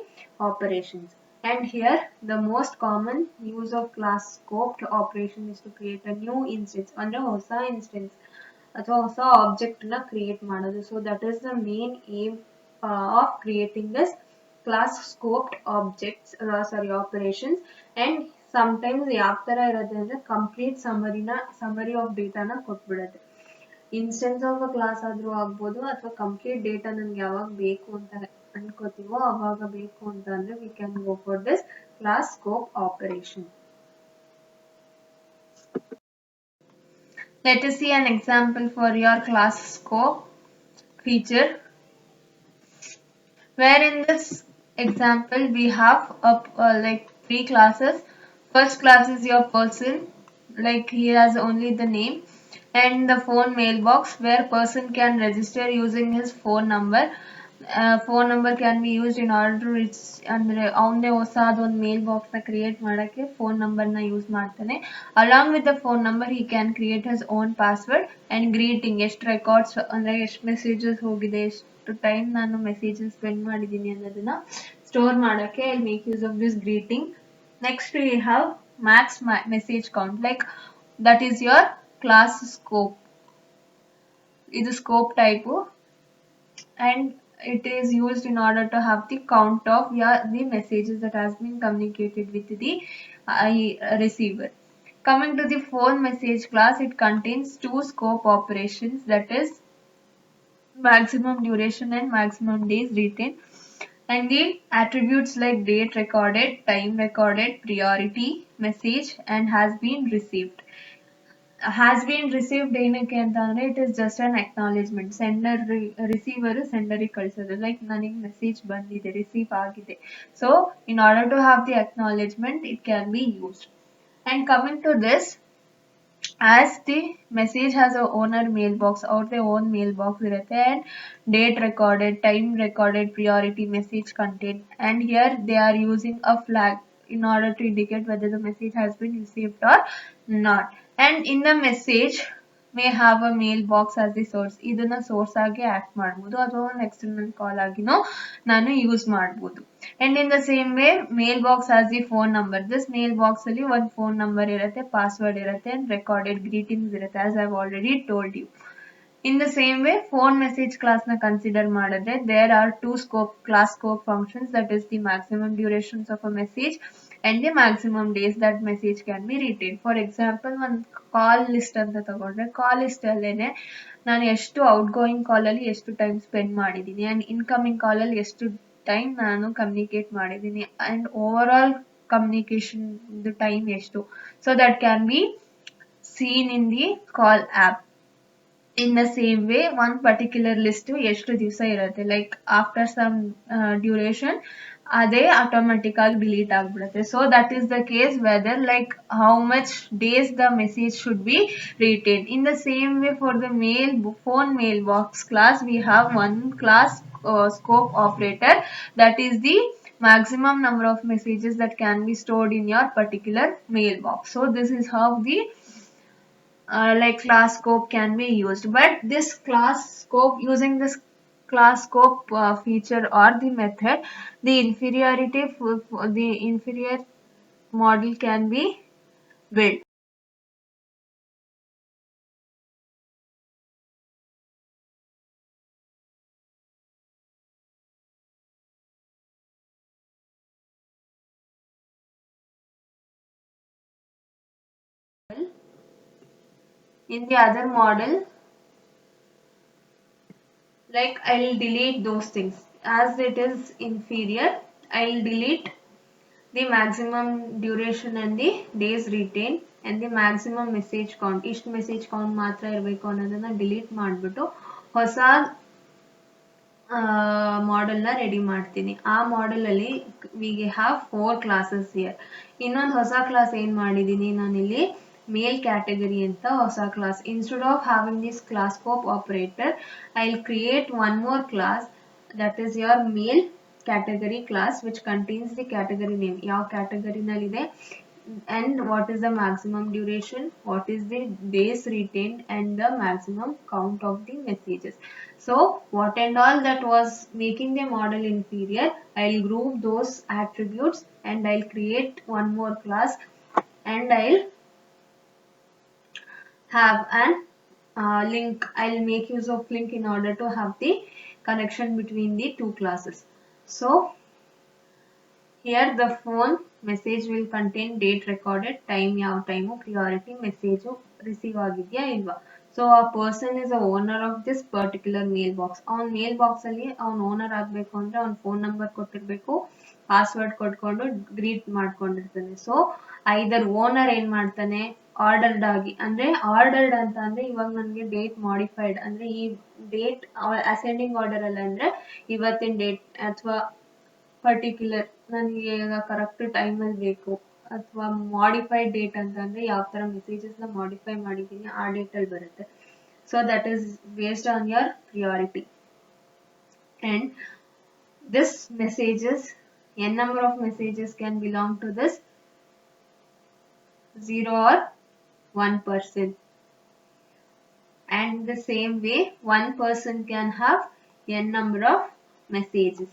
operations. And here the most common use of class scoped operation is to create a new instance, ಅಂದ್ರೆ ಹೊಸ instance ಅಥವಾ ಹೊಸ object ನ create ಮಾಡೋದು. So that is the main aim of creating this class scoped objects operations. And sometimes ಯಾವ ತರ ಇರುತ್ತೆ ಅಂದ್ರೆ ಕಂಪ್ಲೀಟ್ ಸಮರಿ ಆಫ್ ಡೇಟಾನ ಕೊಟ್ಬಿಡುತ್ತೆ. ಇನ್ಸ್ಟೆನ್ಸ್ ಆಫ್ ಅ ಕ್ಲಾಸ್ ಆದ್ರೂ ಆಗ್ಬೋದು ಅಥವಾ ಕಂಪ್ಲೀಟ್ ಡೇಟಾ ನನ್ಗೆ ಯಾವಾಗ ಬೇಕು ಅಂತ ಅನ್ಕೋತೀವೋ ಅವಾಗ ಬೇಕು ಅಂತ ಅಂದ್ರೆ we can go for this class scope operation. Let us see an example for your class scope feature, where in this example we have like 3 classes. First class is your person, like he has only the name, and the phone mailbox where person can register using his phone number. Phone number can be used in order to reach, ಅಂದ್ರೆ ಅವನೇ ಹೊಸದು ಒಂದು ಮೇಲ್ box ನ create ಮಾಡಕ್ಕೆ phone number ನ use ಮಾಡ್ತಾನೆ. Along with the phone number he can create his own password and greeting, ಎಷ್ಟು records ಅಂದ್ರೆ ಎಷ್ಟು ಮೆಸೇಜಸ್ ಹೋಗಿದೆ, ಎಷ್ಟು ಟೈಮ್ ನಾನು ಮೆಸೇಜಸ್ ಸ್ಪೆಂಡ್ ಮಾಡಿದ್ದೀನಿ ಅನ್ನೋದನ್ನ ಸ್ಟೋರ್ ಮಾಡಕ್ಕೆ I'll make use of this greeting. Next we have max message count, like that is your class scope. ಇದು scope type and it is used in order to have the count of the messages that has been communicated with the receiver. Coming to the phone message class, it contains 2 scope operations, that is maximum duration and maximum days retained. And the attributes like date recorded, time recorded, priority, message, and has been received ಏನಕ್ಕೆ ಅಂತ ಅಂದ್ರೆ it is just an acknowledgement. Sender receiver ಸೆಂಡರಿಗೆ ಕಳಿಸೋದು like ನನಗೆ message ಬಂದಿದೆ, receive ಆಗಿದೆ. So in order to have the acknowledgement it can be used. And coming to this, as the message has a owner mailbox or their own mailbox irutte, and date recorded, time recorded, priority, message content, and here they are using a flag in order to indicate whether the message has been received or not. And in the message may have a mailbox as the source. ಇದನ್ನ source ಆಗಿ act ಮಾಡಬಹುದು ಅಥವಾ ಒಂದು external ಕಾಲ್ ಆಗಿನೋ ನಾನು use ಮಾಡಬಹುದು. And in the same way, mailbox has the phone number. This mailbox ಅಲ್ಲಿ ಒಂದು phone number ಇರುತ್ತೆ, password ಇರುತ್ತೆ, and recorded greetings ಇರುತ್ತೆ, as I've already told you. In the same way, phone message class na consider ಮಾಡಿದ್ರೆ there are two class scope functions, that is the maximum durations of a message and the maximum days that message can be retained. For example, one call list ಅಂತ ತಗೊಂಡ್ರೆ call list ಅಲ್ಲೇನೆ ನಾನು ಎಷ್ಟು outgoing call ಅಲ್ಲಿ ಎಷ್ಟು time spend ಮಾಡಿದ್ದೀನಿ and incoming call ಅಲ್ಲಿ ಎಷ್ಟು ಟೈಮ್ ನಾನು ಕಮ್ಯುನಿಕೇಟ್ ಮಾಡಿದ್ದೀನಿ and over all communication time ಎಷ್ಟು, so that can be seen in the call app. In the same way, one particular list ಎಷ್ಟು ದಿವಸ ಇರುತ್ತೆ, ಲೈಕ್ ಆಫ್ಟರ್ ಸಮ್ ಡ್ಯೂರೇಷನ್ ಅದೇ ಆಟೋಮೆಟಿಕ್ ಆಗಿ ಡಿಲೀಟ್ ಆಗ್ಬಿಡುತ್ತೆ. So that is the case whether like how much days the message should be retain. In the same way for the phone mailbox class, we have one class scope operator, that is the maximum number of messages that can be stored in your particular mailbox. So this is how the like class scope can be used. But this class scope, using this class scope feature or the method, the inferior model can be built. In the other model, like I'll delete those things as it is inferior. I'll delete the maximum duration and the days retained and the maximum message count. ಇಷ್ಟು message count ಮಾತ್ರ ಇರಬೇಕು ಅನ್ನೋದನ್ನ delete ಮಾಡಿಬಿಟ್ಟು ಹೊಸ ಮಾಡೆಲ್ನ ready ಮಾಡ್ತೀನಿ. ಆ model ಅಲ್ಲಿ we have 4 classes here. ಇನ್ನೊಂದು ಹೊಸ ಕ್ಲಾಸ್ ಏನ್ ಮಾಡಿದೀನಿ ನಾನಿಲ್ಲಿ, ಮೇಲ್ ಕ್ಯಾಟಗರಿ ಅಂತ ಹೊಸ class. Instead of having this class scope operator, I will create one more class, that is your mail category class, which contains the category name, ಯಾವ category ನಲ್ಲಿದೆ, and what is the maximum duration, what is the days retained, and the maximum count of the messages. So what and all that was making the model inferior, I'll group those attributes and I'll create one more class and I'll have an link. I'll make use of link in order to have the connection between the two classes. So here the phone message will contain date recorded, time ಯಾವ time, priority, message receive ಆಗಿದೆಯಾ ಇಲ್ವಾ. So ಆ person is a owner of this particular mail box. ಅವ್ನ mail box ಅಲ್ಲಿ ಅವ್ನ owner ಆಗ್ಬೇಕು ಅಂದ್ರೆ ಅವ್ನ ಫೋನ್ ನಂಬರ್ ಕೊಟ್ಟಿರ್ಬೇಕು, ಪಾಸ್ವರ್ಡ್ ಕೊಟ್ಕೊಂಡು ಗ್ರೀಟ್ ಮಾಡ್ಕೊಂಡಿರ್ತಾನೆ. ಸೊ ಐದರ್ ಓನರ್ ಏನ್ ಮಾಡ್ತಾನೆ, ಆರ್ಡರ್ಡ್ ಆಗಿ, ಅಂದ್ರೆ ಆರ್ಡರ್ಡ್ ಅಂತ ಅಂದ್ರೆ ಇವಾಗ ನನಗೆ ಡೇಟ್ ಮಾಡಿಫೈಡ್ ಅಂದ್ರೆ ಈ ಡೇಟ್ ಅಸೆಂಡಿಂಗ್ ಆರ್ಡರ್ ಅಲ್ಲ, ಅಂದ್ರೆ ಇವತ್ತಿನ ಡೇಟ್ ಅಥವಾ ಪರ್ಟಿಕ್ಯುಲರ್ ನನಗೆ ಕರೆಕ್ಟ್ ಟೈಮಲ್ಲಿ ಬೇಕು, ಅಥವಾ ಮಾಡಿಫೈಡ್ ಡೇಟ್ ಅಂತಂದ್ರೆ ಯಾವ ತರ ಮೆಸೇಜಸ್ ನ ಮಾಡಿಫೈ ಮಾಡಿದ್ದೀನಿ ಆ ಡೇಟ್ ಅಲ್ಲಿ ಬರುತ್ತೆ. So that is based on your priority. And this messages, n number of messages can belong to this 0 or 1 person. And the same way, one person can have n number of messages.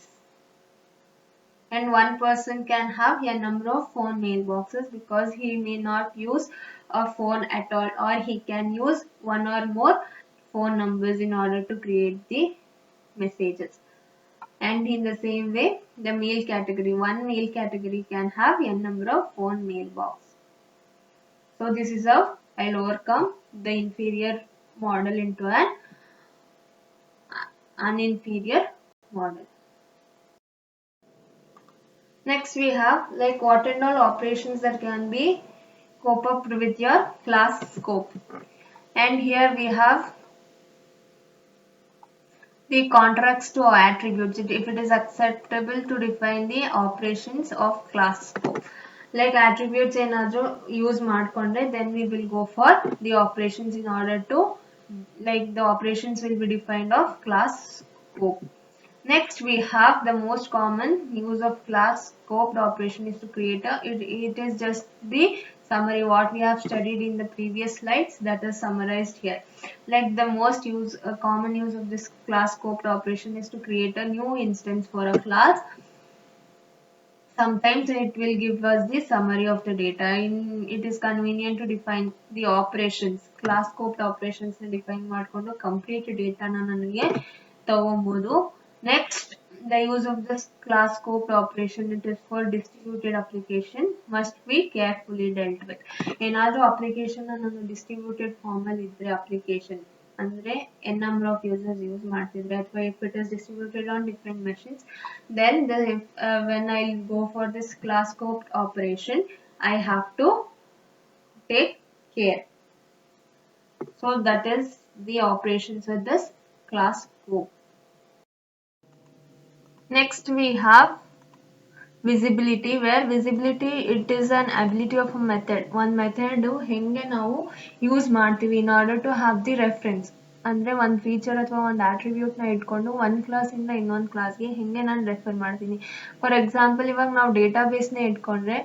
And one person can have a number of phone mailboxes because he may not use a phone at all, or he can use one or more phone numbers in order to create the messages. And in the same way, the mail category, one mail category can have a number of phone mailbox. So this is how I'll overcome the inferior model into an inferior model. Next we have like what and all operations that can be cope up with your class scope. And here we have the contracts to attributes if it is acceptable to define the operations of class scope. Like attributes ಏನಾದರೂ use ಮಾಡ್ಕೊಂಡ್ರೆ then we will go for the operations in order to like the operations will be defined of class scope. Next we have the most common use of class scoped operation is to create a it is just the summary what we have studied in the previous slides that is summarized here. Like the most common use of this class scoped operation is to create a new instance for a class. Sometimes it will give us the summary of the data. It is convenient to define the operations class scoped operations define ಮಾಡಿಕೊಂಡು complete data ನನಗೆ ತಗೊಬಹುದು. Next, the use of this class scoped operation it is for distributed application must be carefully dealt with. ಏನಾದರೂ application ನಾನು distributed form ಅಲ್ಲಿ ಇದ್ರೆ application ಅಂದ್ರೆ n number of users use ಮಾಡ್ತಿದ್ರೆ ಅಥವಾ if it is distributed on different machines then when I go for this class scoped operation I have to take care. So that is the operations with this class scope. Next we have visibility, where visibility it is an ability of a method. One method ಹೆಂಗೆ ನಾವು use ಮಾಡ್ತೀವಿ in order to have the reference. ಅಂದರೆ ಒಂದು feature ಅಥವಾ ಒಂದು ಆಟ್ರಿಬ್ಯೂಟ್ನ ಇಟ್ಕೊಂಡು ಒಂದು ಕ್ಲಾಸಿಂದ ಇನ್ನೊಂದು ಕ್ಲಾಸ್ಗೆ ಹೆಂಗೆ ನಾನು ರೆಫರ್ ಮಾಡ್ತೀನಿ. ಫಾರ್ ಎಕ್ಸಾಂಪಲ್ ಇವಾಗ ನಾವು ಡೇಟಾಬೇಸ್ನ ಇಟ್ಕೊಂಡ್ರೆ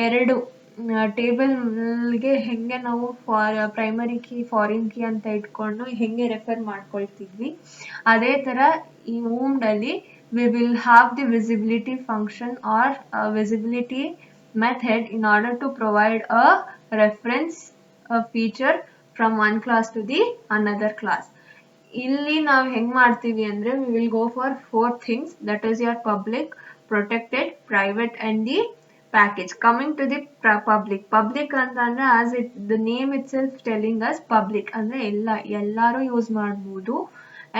ಎರಡು ಟೇಬಲ್ಗೆ ಹೆಂಗೆ ನಾವು ಪ್ರೈಮರಿ ಕೀ ಫಾರಿನ್ ಕೀ ಅಂತ ಇಟ್ಕೊಂಡು ಹೆಂಗೆ ರೆಫರ್ ಮಾಡ್ಕೊಳ್ತಿದ್ವಿ ಅದೇ ಥರ ಈ ಮೂವ್ಡಲ್ಲಿ we will have the visibility function or a visibility method in order to provide a reference a feature from one class to the another class. ಇಲ್ಲಿ ನಾವು ಹೆಂಗ್ ಮಾಡ್ತೀವಿ ಅಂದ್ರೆ we will go for 4 things, that is your public, protected, private and the package. Coming to the public ಅಂತಂದ್ರೆ as the name itself telling us public ಅಂದ್ರೆ ಎಲ್ಲರೂ use ಮಾಡಬಹುದು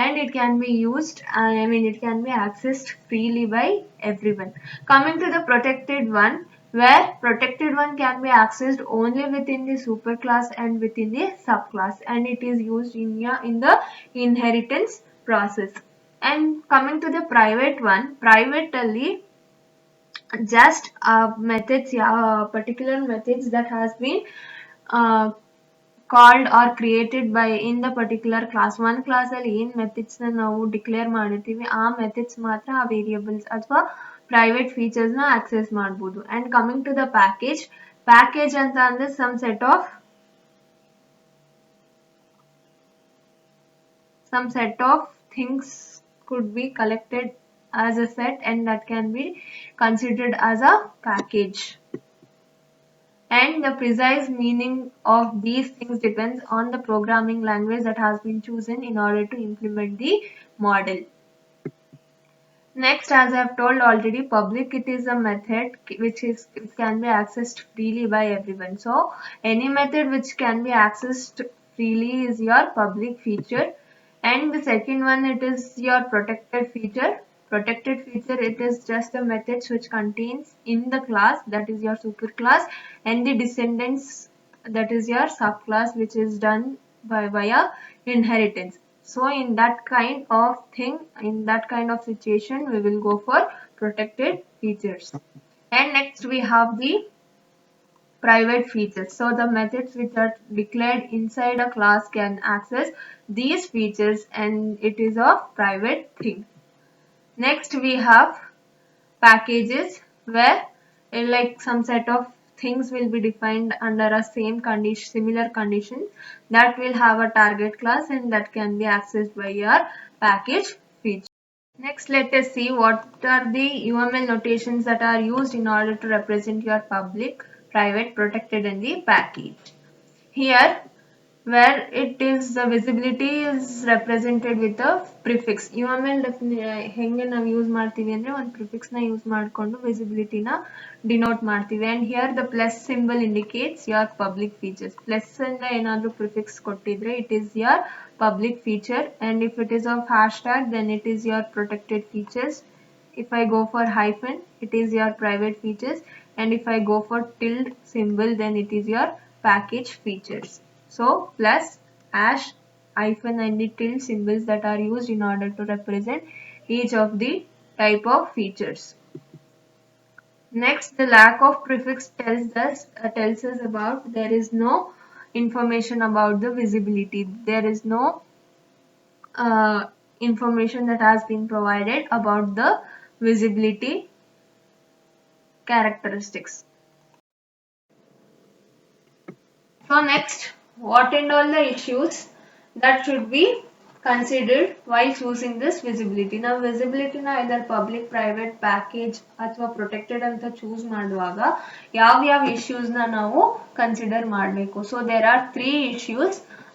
and it can be used it can be accessed freely by everyone. Coming to the protected one, where protected one can be accessed only within the superclass and within the subclass and it is used in the inheritance process. And coming to the private one, private ಅಲ್ಲಿ just methods particular methods that has been called or created by in the particular class. one class ಅಲ್ಲಿ ಏನು methods ನಾವು declare ಮಾಡಿರ್ತೀವಿ ಆ methods ಮಾತ್ರ ಆ variables ಅಥವಾ private features ನ ಆಕ್ಸೆಸ್ ಮಾಡಬಹುದು. And coming to the package ಅಂತ ಅಂದ್ರೆ some set of things could be collected as a set and that can be considered as a package. And the precise meaning of these things depends on the programming language that has been chosen in order to implement the model. Next, as I have told already, public it is a method which can be accessed freely by everyone. So any method which can be accessed freely is your public feature. And the second one it is your protected feature. Protected feature it is just the methods which contains in the class, that is your superclass, and the descendants, that is your subclass, which is done via inheritance. So in that kind of thing, in that kind of situation, we will go for protected features. And next we have the private features. So the methods which are declared inside a class can access these features and it is a private thing. Next we have packages, where like some set of things will be defined under a similar condition that will have a target class and that can be accessed by your package feature. Next, let us see what are the UML notations that are used in order to represent your public, private, protected and the package. Here, where it is the visibility is represented with a prefix. UML ಹೆಂಗೆ ನಾವು use ಮಾಡ್ತೀವಿ ಅಂದ್ರೆ ಒಂದು prefix ನ use ಮಾಡಿಕೊಂಡು visibility ನ denote ಮಾಡ್ತೀವಿ. and here the plus symbol indicates your public features. plus ಇಂದ ಏನಾದರೂ prefix ಕೊಟ್ಟಿದ್ರೆ it is your public feature and if it is of hashtag then it is your protected features. If I go for hyphen, it is your private features, and if I go for tilde symbol, then it is your package features. So plus hash, hyphen and the tilde symbols that are used in order to represent each of the type of features. Next, the lack of prefix tells us about there is no information about the visibility. There is no information that has been provided about the visibility characteristics. So next, what and all the issues that should be considered while choosing this visibility. Now visibility na either public, private, package ಅಥವಾ protected ಅಂತ choose ಮಾಡುವಾಗ ಯಾವ issues na ನಾವು consider ಮಾಡಬೇಕು. So there are 3 issues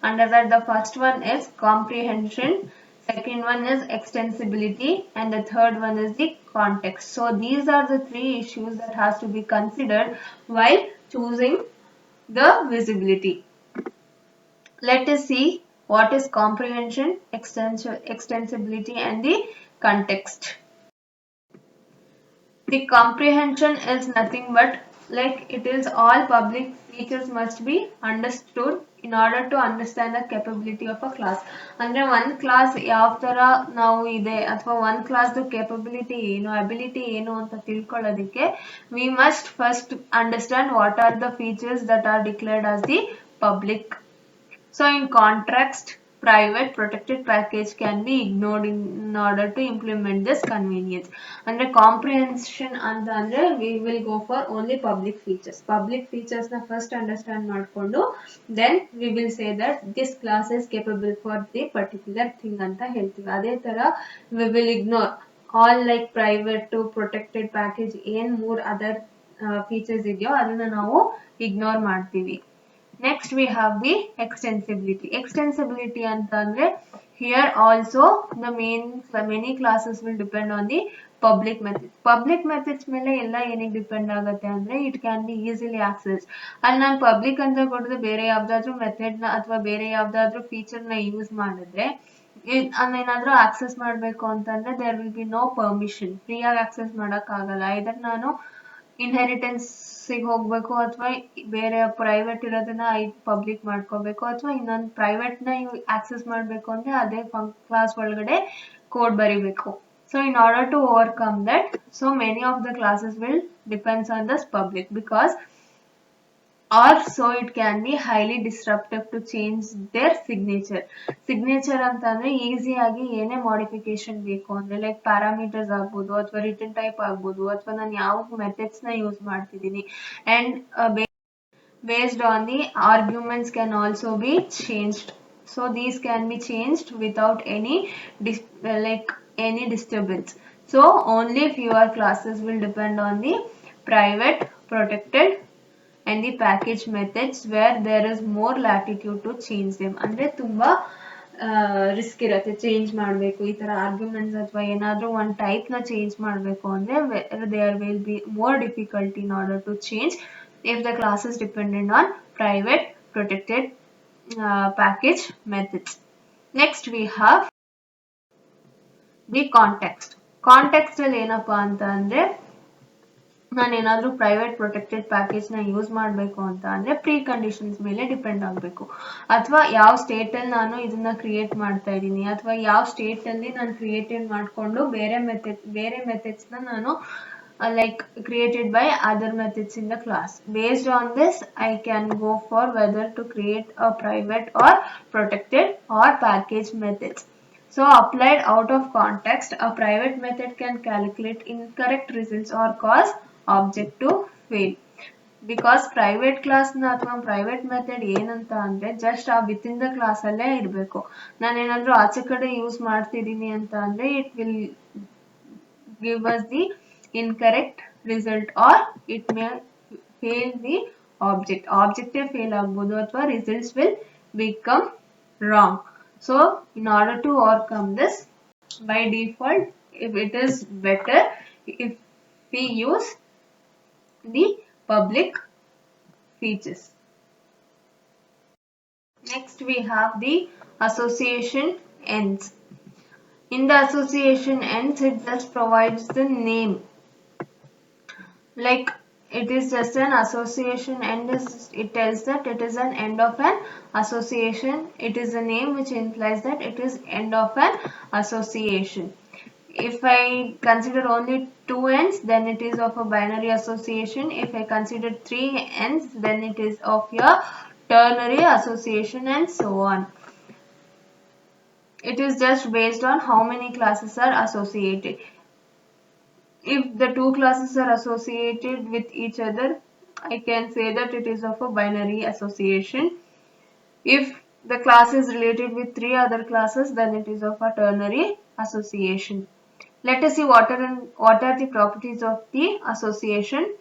under that. The first one is comprehension, second one is extensibility, and the third one is the context. So these are the 3 issues that has to be considered while choosing the visibility. Let us see what is comprehension, extensibility and the context. The comprehension is nothing but like it is all public features must be understood in order to understand the capability of a class. Andre one class yav tara ನಾವು ಇದೆ ಅಥವಾ one class the capability ಏನು ability ಏನು ಅಂತ ತಿಳ್ಕೊಳ್ಳೋದಕ್ಕೆ we must first understand what are the features that are declared as the public. So in contrast, private protected package can be ignored in order to implement this convenience. Under comprehension and we will go for only public features. Public features na first understand ಮಾಡ್ಕೊಂಡು then we will say that this class is capable for the particular thing anta ಹೇಳ್ತೀವಿ. ಅದೇ ತರ we will ignore all like private to protected package ಏನ್ 3 other features ಇದೆಯೋ ಅದನ್ನ ನಾವು ignore ಮಾಡ್ತೀವಿ. Next we have the extensibility. Extensibility antandre here also the many classes will depend on the public methods. Public methods ಮೇಲೆ ಎಲ್ಲ ಏನಿಗೆ depend ಆಗುತ್ತೆ ಅಂದ್ರೆ it can be easily accessed. ಅಲ್ಲಿ ನಾನು ಪಬ್ಲಿಕ್ ಅಂತ ಕೊಡದೆ ಬೇರೆ ಯಾವ್ದಾದ್ರು ಮೆಥಡ್ ನ ಅಥವಾ ಬೇರೆ ಯಾವ್ದಾದ್ರು ಫೀಚರ್ ನ ಯೂಸ್ ಮಾಡಿದ್ರೆ ಏನಾದ್ರೂ ಆಕ್ಸೆಸ್ ಮಾಡಬೇಕು ಅಂತಂದ್ರೆ there will be no permission. Free ಆಗಿ ಆಕ್ಸೆಸ್ ಮಾಡಕ್ ಆಗಲ್ಲ. ಇದನ್ನ ನಾನು ಇನ್ಹೆರಿಟೆನ್ಸ್ ಹೋಗ್ಬೇಕು ಅಥವಾ ಬೇರೆ ಪ್ರೈವೇಟ್ ಇರೋದನ್ನ ಪಬ್ಲಿಕ್ ಮಾಡ್ಕೋಬೇಕು ಅಥವಾ ಇನ್ನೊಂದು ಪ್ರೈವೇಟ್ ನ ಆಕ್ಸೆಸ್ ಮಾಡಬೇಕು ಅಂದ್ರೆ ಅದೇ ಕ್ಲಾಸ್ ಒಳಗಡೆ ಕೋಡ್ ಬರಿಬೇಕು. So in order to overcome that, so many of the classes will depends on this public because or so it can be highly disruptive to change their signature. Signature ಅಂತಂದ್ರೆ easy ಆಗಿ ಏನೇ modification ಬೇಕು ಅಂದ್ರೆ like parameters ಆಗ್ಬೋದು ಅಥವಾ return type ಆಗ್ಬೋದು ಅಥವಾ ನಾನು ಯಾವ ಮೆಥಡ್ಸ್ ನ ಯೂಸ್ ಮಾಡ್ತಿದ್ದೀನಿ and based on the arguments can also be changed. So these can be changed without any disturbance. So only fewer classes will depend on the private, protected and the package methods where there is more latitude to change them. ಅಂದ್ರೆ ತುಂಬಾ risk ಇರುತ್ತೆ change ಮಾಡಬೇಕು ಈ ತರ arguments ಅಥವಾ ಏನಾದ್ರೂ ಒಂದು type ನ ಚೇಂಜ್ ಮಾಡಬೇಕು ಅಂದ್ರೆ there will be more difficulty in order to change if the class is dependent on private protected package methods. Next we have the context. Context ಅಲ್ಲಿ ಏನಪ್ಪಾ ಅಂತ ಅಂದ್ರೆ ನಾನೇನಾದ್ರೂ ಪ್ರೈವೇಟ್ ಪ್ರೊಟೆಕ್ಟೆಡ್ ಪ್ಯಾಕೇಜ್ ನ ಯೂಸ್ ಮಾಡಬೇಕು ಅಂತ ಅಂದ್ರೆ ಪ್ರೀ ಕಂಡೀಷನ್ಸ್ ಮೇಲೆ ಡಿಪೆಂಡ್ ಆಗಬೇಕು ಅಥವಾ ಯಾವ ಸ್ಟೇಟ್ ಅಲ್ಲಿ ನಾನು ಇದನ್ನ ಕ್ರಿಯೇಟ್ ಮಾಡ್ತಾ ಇದ್ದೀನಿ ಅಥವಾ ಯಾವ ಸ್ಟೇಟ್ ಅಲ್ಲಿ ನಾನು ಕ್ರಿಯೇಟೆಡ್ ಮಾಡ್ಕೊಂಡು ಬೇರೆ ಮೆಥಡ್ಸ್ ನ ನಾನು like created by other methods in the class. Based on this, I can go for whether to create a private or protected or package methods. So applied out of context, a private method can calculate incorrect results or cause object to fail. Because private class na ಅಥವಾ private method ಏನಂತ ಅಂದ್ರೆ just ಆ within the class ಅಲ್ಲೇ ಇರಬೇಕು. ನಾನು ಏನಾದ್ರೂ ಆಚೆ ಕಡೆ ಯೂಸ್ ಮಾಡ್ತಿದ್ದೀನಿ ಅಂತ ಅಂದ್ರೆ it will give us the incorrect result or it may fail the object. Object fail ಆಗ್ಬೋದು ಅಥವಾ results will become wrong. So in order to overcome this, by default if it is better if we use the public features. Next we have the association ends. In the association ends, it just provides the name. Like it is just an association end, it tells that it is an end of an association. It is a name which implies that it is end of an association. If I consider only two ends, then it is of a binary association. If I consider three ends, then it is of your ternary association, and so on. It is just based on how many classes are associated. If the two classes are associated with each other, I can say that it is of a binary association. If the class is related with three other classes, then it is of a ternary association. Let us see what are the properties of the association.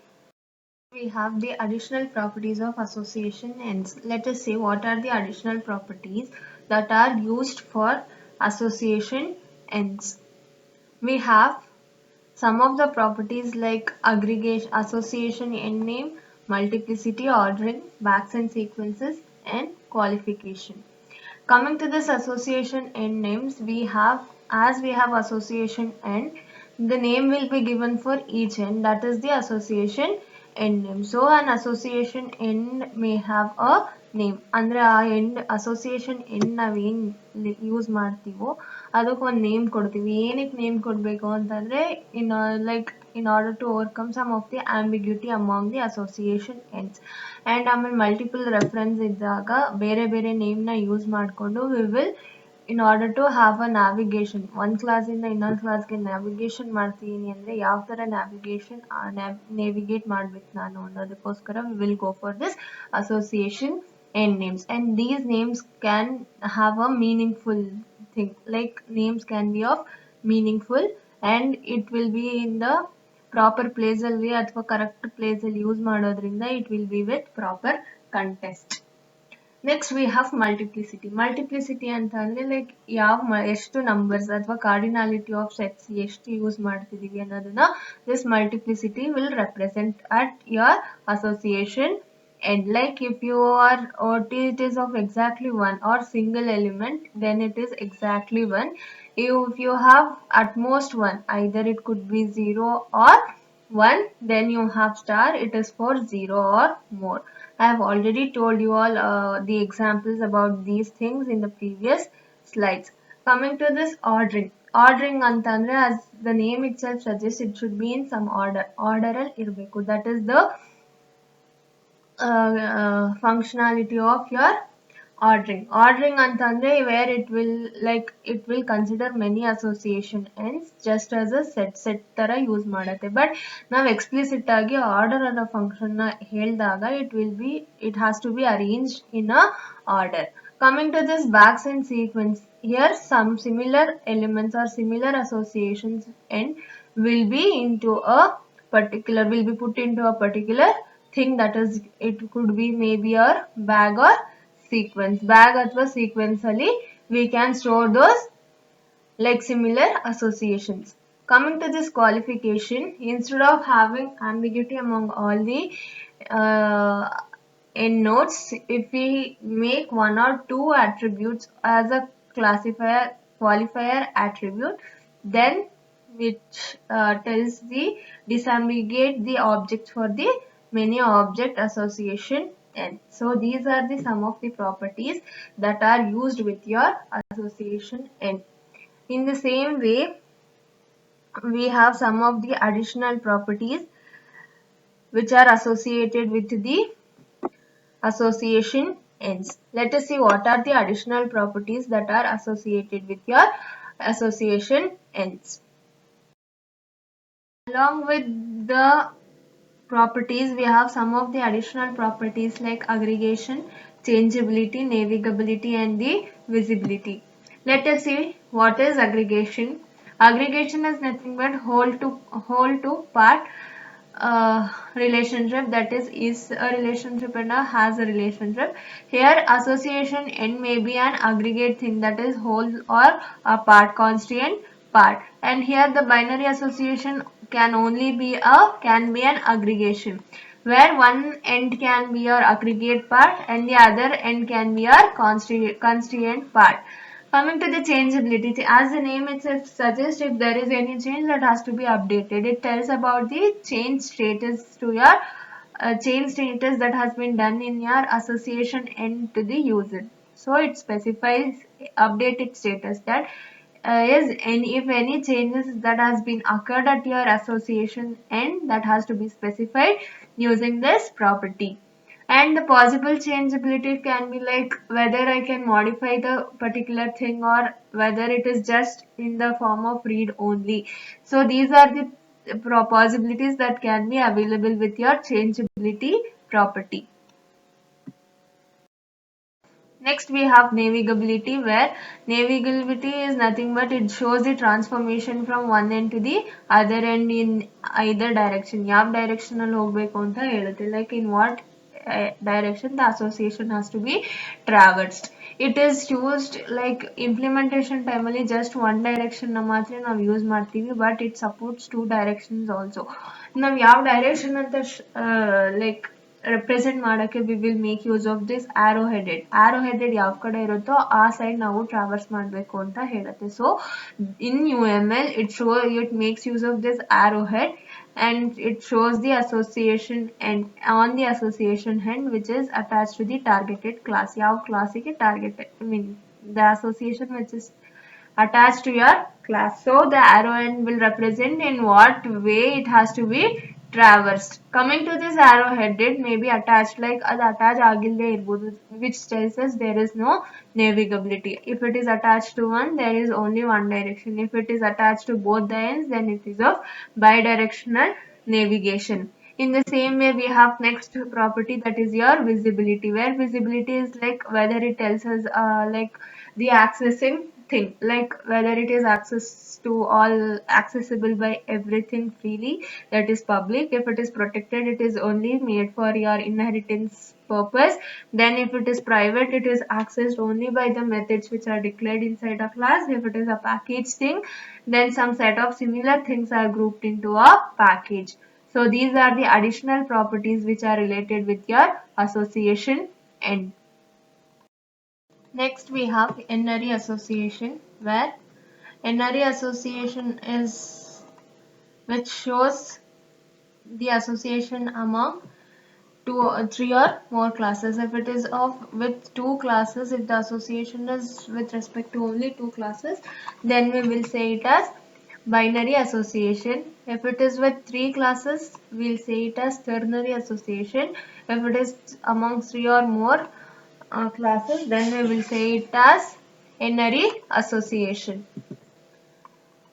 We have the additional properties of association ends. Let us see what are the additional properties that are used for association ends. We have some of the properties like aggregation, association end name, multiplicity, ordering, backs and sequences, and qualification. Coming to this association end names, as we have association end, the name will be given for each end, that is the association end name. So an association end may have a name. ಅಂದ್ರೆ ಆ end association end ನಾವೇನ್ use ಮಾಡ್ತೀವೋ ಅದಕ್ಕೆ ಒಂದು name ಕೊಡ್ತೀವಿ. ಏನಕ್ಕೆ name ಕೊಡಬೇಕು ಅಂತಂದ್ರೆ in order to overcome some of the ambiguity among the association ends. And ಆಮೇಲೆ ಮಲ್ಟಿಪಲ್ ರೆಫರೆನ್ಸ್ ಇದ್ದಾಗ ಬೇರೆ ಬೇರೆ ನೇಮ್ನ ಯೂಸ್ ಮಾಡಿಕೊಂಡು we will in order to have a navigation, ಒಂದು ಕ್ಲಾಸಿಂದ ಇನ್ನೊಂದು ಕ್ಲಾಸ್ಗೆ ನ್ಯಾವಿಗೇಷನ್ ಮಾಡ್ತೀನಿ ಅಂದರೆ ಯಾವ ಥರ ನೇವಿಗೇಟ್ ಮಾಡ್ಬೇಕು ನಾನು ಅನ್ನೋದಕ್ಕೋಸ್ಕರ we will go for this association end names. And these names can have a meaningful thing, like names can be of meaningful and it will be in the proper ಪ್ಲೇಸಲ್ಲಿ ಅಥವಾ correct ಪ್ಲೇಸಲ್ಲಿ use ಮಾಡೋದ್ರಿಂದ it will be with proper contest. Next we have multiplicity. Multiplicity ಅಂತ ಅಂದರೆ like ಎಷ್ಟು numbers ಅಥವಾ ಕಾರ್ಡಿನಾಲಿಟಿ of sets ಎಷ್ಟು use ಮಾಡ್ತಿದ್ದೀವಿ ಅನ್ನೋದನ್ನ this multiplicity will represent at your association end. Like if you are or it is of exactly one or single element, then it is exactly one. If you have at most one, either it could be 0 or 1, then you have star, it is for 0 or more. I have already told you all the examples about these things in the previous slides. Coming to this ordering antandre, as the name itself suggests, it should be in some order al irbeku. That is the functionality of your ordering ಅಂತಂದ್ರೆ where it will consider many association ends just as a set ತರ use ಮಾಡುತ್ತೆ. But ನಾವು explicit ಆಗಿ order ಅನ್ನೋ function ನ ಹೇಳಿದಾಗ it has to be arranged in a order. Coming to this backs and sequence, here some similar elements or similar associations end will be put into a particular thing, that is it could be maybe a bag or sequence. Bag athwa sequence alli we can store those like similar associations. Coming to this qualification, instead of having ambiguity among all the end nodes, if we make one or two attributes as a qualifier attribute, then which tells the disambiguate the objects for the many object association end. So these are the some of the properties that are used with your association end. In the same way, we have some of the additional properties which are associated with the association ends. Let us see what are the additional properties that are associated with your association ends. Along with the properties, we have some of the additional properties like aggregation, changeability, navigability, and the visibility. Let us see what is aggregation. Aggregation is nothing but whole to part relationship, that is a relationship and has a relationship. Here association end may be an aggregate thing, that is whole or a part, constituent part. And here the binary association can be an aggregation, where one end can be your aggregate part and the other end can be your constituent part. Coming to the changeability, as the name itself suggests, if there is any change that has to be updated, it tells about the change status to your change status that has been done in your association end to the user. So it specifies updated status that is any if any changes that has been occurred at your association end, that has to be specified using this property. And the possible changeability can be like whether I can modify the particular thing or whether it is just in the form of read only. So these are the possibilities that can be available with your changeability property. Next we have navigability, where navigability is nothing but it shows the transformation from one end to the other end in either direction. ಯಾವ direction ಅಲ್ಲಿ ಹೋಗಬೇಕು ಅಂತ ಹೇಳುತ್ತೆ, like in what direction the association has to be traversed. It is used like implementation time ಅಲ್ಲಿ just one direction ನ ಮಾತ್ರ ನಾವು use ಮಾಡ್ತೀವಿ, but it supports two directions also. ನಾವು ಯಾವ direction ಅಂತ like represent ಮಾಡಕ್ಕೆ we will make use of this arrow headed ಯಾವ ಕಡೆ ಇರುತ್ತೋ ಆ ಸೈಡ್ ನಾವು ಟ್ರಾವರ್ಸ್ ಮಾಡಬೇಕು ಅಂತ ಹೇಳುತ್ತೆ. So in UML it makes use of this arrowhead and it shows the association and on the association end which is attached to the targeted class. ಯಾವ ಕ್ಲಾಸಿಗೆ targeted, I mean the association which is attached to your class. So the arrow end will represent in what way it has to be traversed. Coming to this arrow headed may be attached, like ಅದು attach ಆಗಿಲ್ಲದೆ ಇರ್ಬೋದು, which tells us there is no navigability. If it is attached to one, there is only one direction. If it is attached to both the ends, then it is of bidirectional navigation. In the same way, we have next property, that is your visibility, where visibility is like whether it tells us like the accessing thing, like whether it is access to all, accessible by everything freely, that is public. If it is protected, it is only made for your inheritance purpose. Then if it is private, it is accessed only by the methods which are declared inside a class. If it is a package thing, then some set of similar things are grouped into a package. So these are the additional properties which are related with your association end. Next we have n-ary association, where n-ary association is which shows the association among two, three or more classes. If it is of with two classes, if the association is with respect to only two classes, then we will say it as binary association. If it is with three classes, we'll say it as ternary association. If it is among three or more classes, then we will say it as n-ary association.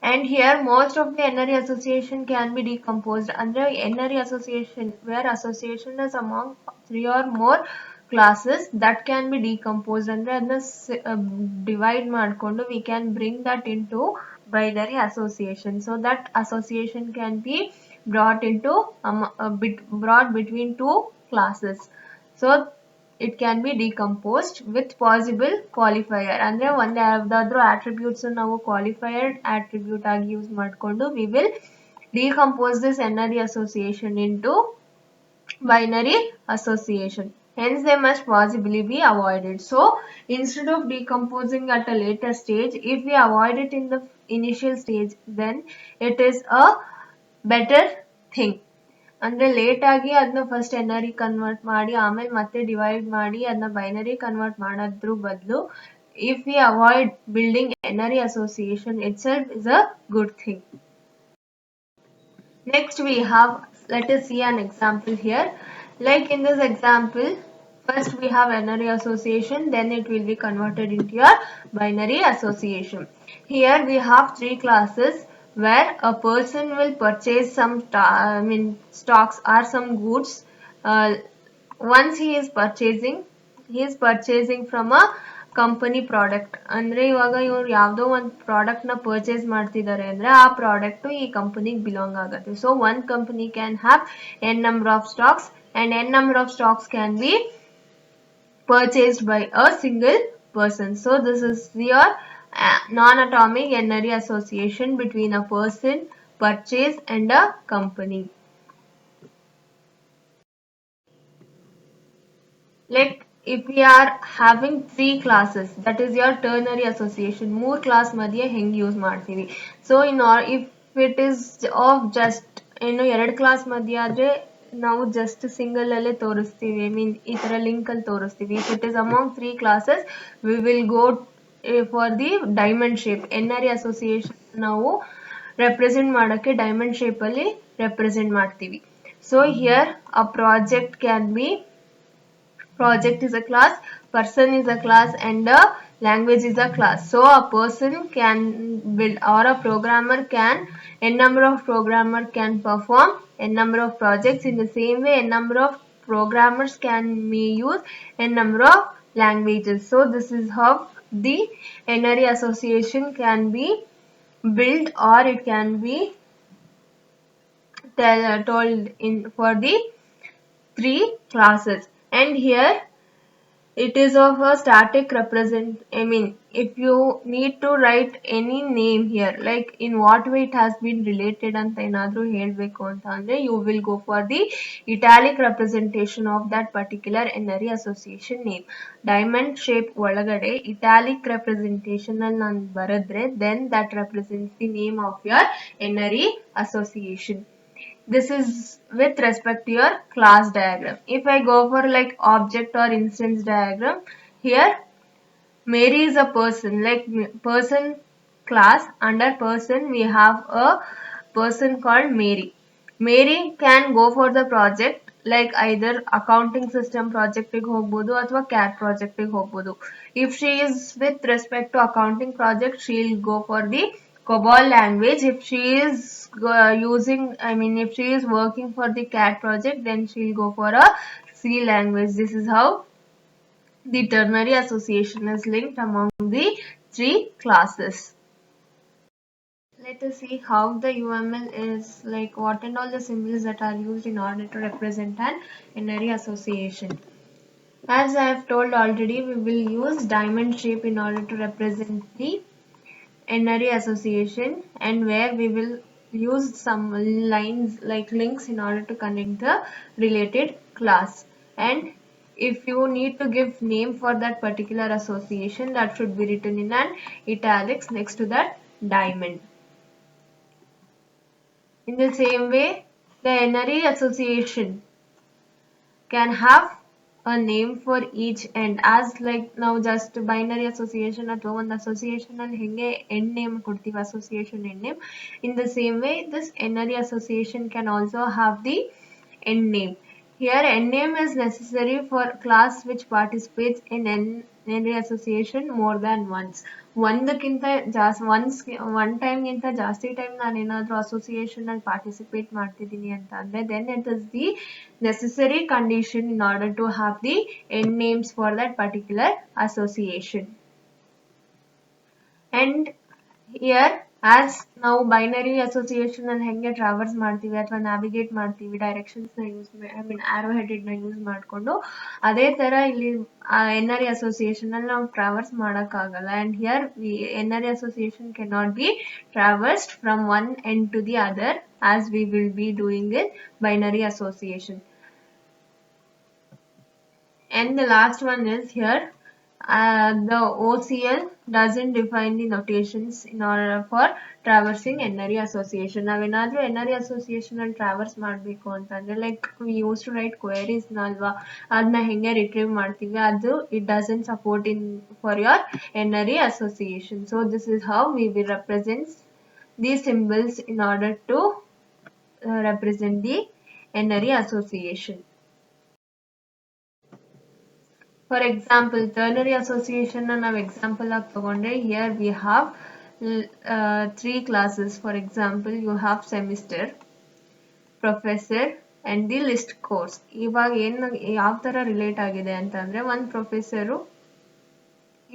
And here most of the n-ary association can be decomposed under n-ary association, where association is among three or more classes, that can be decomposed under this divide ಮಾಡ್ಕೊಂಡು we can bring that into binary association. So that association can be brought into brought between two classes. So it can be decomposed with possible qualifier. ಅಂದ್ರೆ ಒಂದು ಯಾವ್ದಾದ್ರು attributes ನಾವು qualifier attribute ಆಗಿ use ಮಾಡ್ಕೊಂಡು we will decompose this n-ary association into binary association. Hence they must possibly be avoided. So instead of decomposing at a later stage, if we avoid it in the initial stage, then it is a better thing. ಅಂದ್ರೆ late ಆಗಿ ಅದನ್ನ first n-ary convert ಮಾಡಿ ಆಮೇಲೆ ಮತ್ತೆ divide ಮಾಡಿ ಅದನ್ನ binary convert ಮಾಡೋದ್ರ ಬದಲು if we avoid building n-ary association itself is a good thing. Next we have, let us see an example here. Like in this example, first we have n-ary association, then it will be converted into your binary association. Here we have three classes where a person will purchase some stocks or some goods. Once he is purchasing from a company product. ಅಂದ್ರೆ ಇವಾಗ ಇವ್ರು ಯಾವುದೋ ಒಂದು product ನ purchase ಮಾಡ್ತಿದ್ದಾರೆ ಅಂದ್ರೆ ಆ product ಈ ಕಂಪನಿಗೆ ಬಿಲಾಂಗ್ ಆಗುತ್ತೆ. So one company can have n number of stocks and n number of stocks can be purchased by a single person. So this is your non-atomic n-ary association between a person, purchase and a company. Like if we are having 3 classes, that is your ternary association, 3 class ಮಧ್ಯೆ ಹೆಂಗ್ use ಮಾಡ್ತೀವಿ. So if it is of just 2 class ಮಧ್ಯೆ ಆದ್ರೆ ನಾವು just single ಅಲ್ಲೇ ತೋರಿಸ್ತೀವಿ, I mean ಈ ತರ ಲಿಂಕ್ ಅಲ್ಲಿ ತೋರಿಸ್ತೀವಿ. If it is among 3 classes we will go for the diamond shape. N-ary association ನಾವು ರೆಪ್ರೆಸೆಂಟ್ ಮಾಡಕ್ಕೆ ಡೈಮಂಡ್ ಶೇಪ್ ಅಲ್ಲಿ ರೆಪ್ರೆಸೆಂಟ್ ಮಾಡ್ತೀವಿ. So here a project can be, project is a class, person is a class, and a language is a class. So a person can build, or a programmer can, n number of programmer can perform n number of projects. In the same way, n number of programmers can be use n number of languages. So this is how the NRE association can be built, or it can be told in for the 3 classes. And here it is of a static represent, I mean if you need to write any name here, like in what way it has been related anta enadru helbeku anta andre, you will go for the italic representation of that particular NRE association name. Diamond shape ಒಳಗಡೆ italic representation ಅಲ್ಲಿ ನಾನು ಬರೆದ್ರೆ then that represents the name of your NRE association. This is with respect to your class diagram. If I go for like object or instance diagram, here Mary is a person, like person class, under person we have a person called Mary. Mary can go for the project like either accounting system project ಗೆ ಹೋಗ್ಬೋದು ಅಥವಾ CAD project ಗೆ ಹೋಗ್ಬೋದು. If she is with respect to accounting project, she will go for the COBOL language. If she is if she is working for the CAD project, then she will go for a C language. This is how the ternary association is linked among the 3 classes. Let us see how the UML is, like what and all the symbols that are used in order to represent an NRE association. As I have told already, we will use diamond shape in order to represent the NRE association, and where we will use some lines like links in order to connect the related class. And if you need to give name for that particular association, that should be written in an italics next to that diamond. In the same way, the NRE association can have a name for each end, as like now just binary association ಅಥವಾ ಒಂದು association ಅಲ್ಲಿ ಹೆಂಗೆ end name ಕೊಡ್ತೀವಿ, association end name, in the same way this NRE association can also have the end name. Here end name is necessary for class which participates in NRE association more than once. ಒಂದಕ್ಕಿಂತ ಜಾಸ್ತಿ one ಟೈಮ್ಗಿಂತ ಜಾಸ್ತಿ time ನಾನು ಏನಾದರೂ association ಅಲ್ಲಿ participate ಮಾಡ್ತಿದ್ದೀನಿ ಅಂತ ಅಂದರೆ then it is the necessary condition in order to have the end names for that particular association. And here as ನಾವು ಬೈನರಿ ಅಸೋಸಿಯೇಷನ್ ಅಲ್ಲಿ ಹೆಂಗೆ ಟ್ರಾವರ್ಸ್ ಮಾಡ್ತೀವಿ ಅಥವಾ ನ್ಯಾವಿಗೇಟ್ ಮಾಡ್ತೀವಿ, ಡೈರೆಕ್ಷನ್ಸ್ ನ ಯೂಸ್ ಆರೋ ಹೆಡೆಡ್ ನ ಯೂಸ್ ಮಾಡಿಕೊಂಡು, ಅದೇ ತರ ಇಲ್ಲಿ NRE association ಅಲ್ಲಿ ನಾವು ಟ್ರಾವರ್ಸ್ ಮಾಡೋಕ್ಕಾಗಲ್ಲ. And here NRE association cannot be traversed from one end to the other as we will be doing in binary association. And the last one is here, the OCL doesn't define the notations in order for traversing NRE association. ನಾವೇನಾದ್ರೂ NRE association ಅಲ್ಲಿ traverse ಮಾಡಬೇಕು ಅಂತಂದ್ರೆ like we used to write queries ಅಲ್ವಾ, ಅದನ್ನ ಹೆಂಗೆ retrieve ಮಾಡ್ತೀವಿ, ಅದು it doesn't support in for your NRE association. So this is how we will represent these symbols in order to represent the NRE association. For example, ternary association ನಾವು example ಆಗಿ ತಗೊಂಡ್ರೆ, here we have 3 classes. For example, you have semester, professor and the list course. ಇವಾಗ ಯಾವ ತರ relate ಆಗಿದೆ ಅಂತಂದ್ರೆ, ಒಂದು professor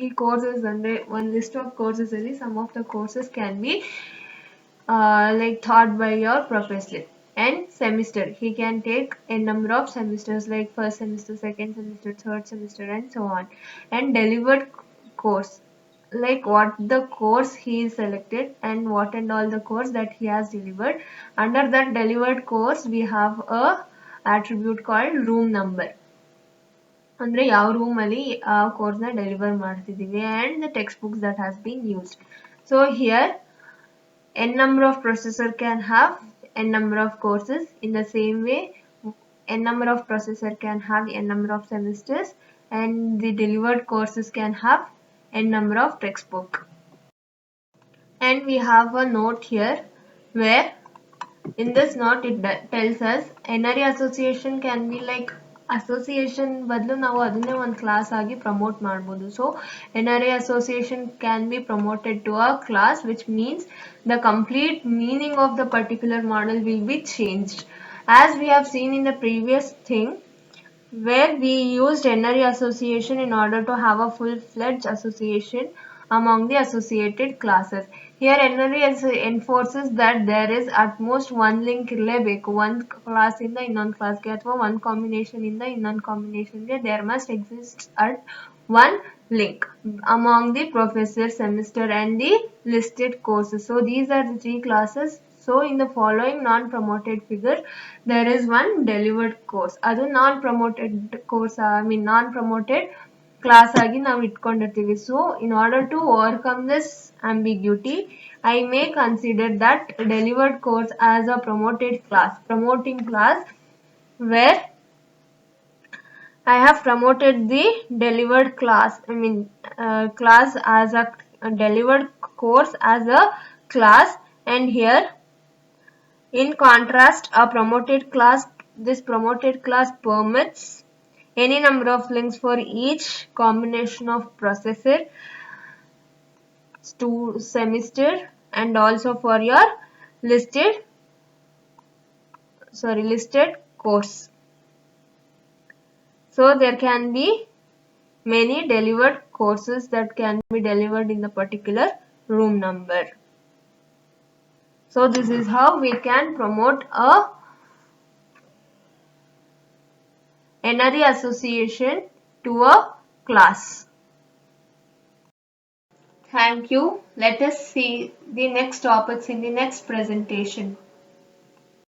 ಈ ಕೋರ್ಸಸ್ ಅಂದ್ರೆ ಒಂದು ಲಿಸ್ಟ್ ಆಫ್ ಕೋರ್ಸಸ್ ಅಲ್ಲಿ some of the courses can be like taught by your professor. And semester, he can take a number of semesters like first semester, second semester, third semester and so on. And delivered course, like what the course he is selected and what and all the course that he has delivered. Under that delivered course we have a attribute called room number. ಅಂದರೆ ಯಾವ ರೂಮಲ್ಲಿ ಆ ಕೋರ್ಸ್ನ deliver ಮಾಡ್ತಿದ್ದೀವಿ and the text books that has been used. So here n number of processor can have n number of courses. In the same way, n number of processor can have n number of semesters, and the delivered courses can have n number of textbook. And we have a note here where in this note it tells us NRE association can be like association ಬದಲು ನಾವು ಅದನ್ನೇ ಒಂದು class ಆಗಿ promote ಮಾಡ್ಬೋದು. So NRA association can be promoted to a class, which means the complete meaning of the particular model will be changed. As we have seen in the previous thing, where we used NRE association in order to have a full-fledged association among the associated classes. Here NRE enforces that there is at most one link ಇರಲೇಬೇಕು, one class ಇಂದ ಇನ್ನೊಂದು ಕ್ಲಾಸ್ಗೆ ಅಥವಾ one combination ಇಂದ ಇನ್ನೊಂದು combinationಗೆ there must exist at one link among the professor, semester and the listed courses. So these are the three classes. So in the following non-promoted figure, there is one delivered course. ಅದು non-promoted course, non-promoted class ಆಗಿ ನಾವು ಇಟ್ಕೊಂಡಿರ್ತೀವಿ. So in order to overcome this ambiguity, I may consider that delivered course as a promoted class, promoting class, where I have promoted the delivered class, class as a delivered course as a class. And here in contrast, a promoted class, this promoted class permits any number of links for each combination of processor, semester and also for your listed course. So there can be many delivered courses that can be delivered in the particular room number. So this is how we can promote a NRE association to a class. Thank you. Let us see the next topics in the next presentation.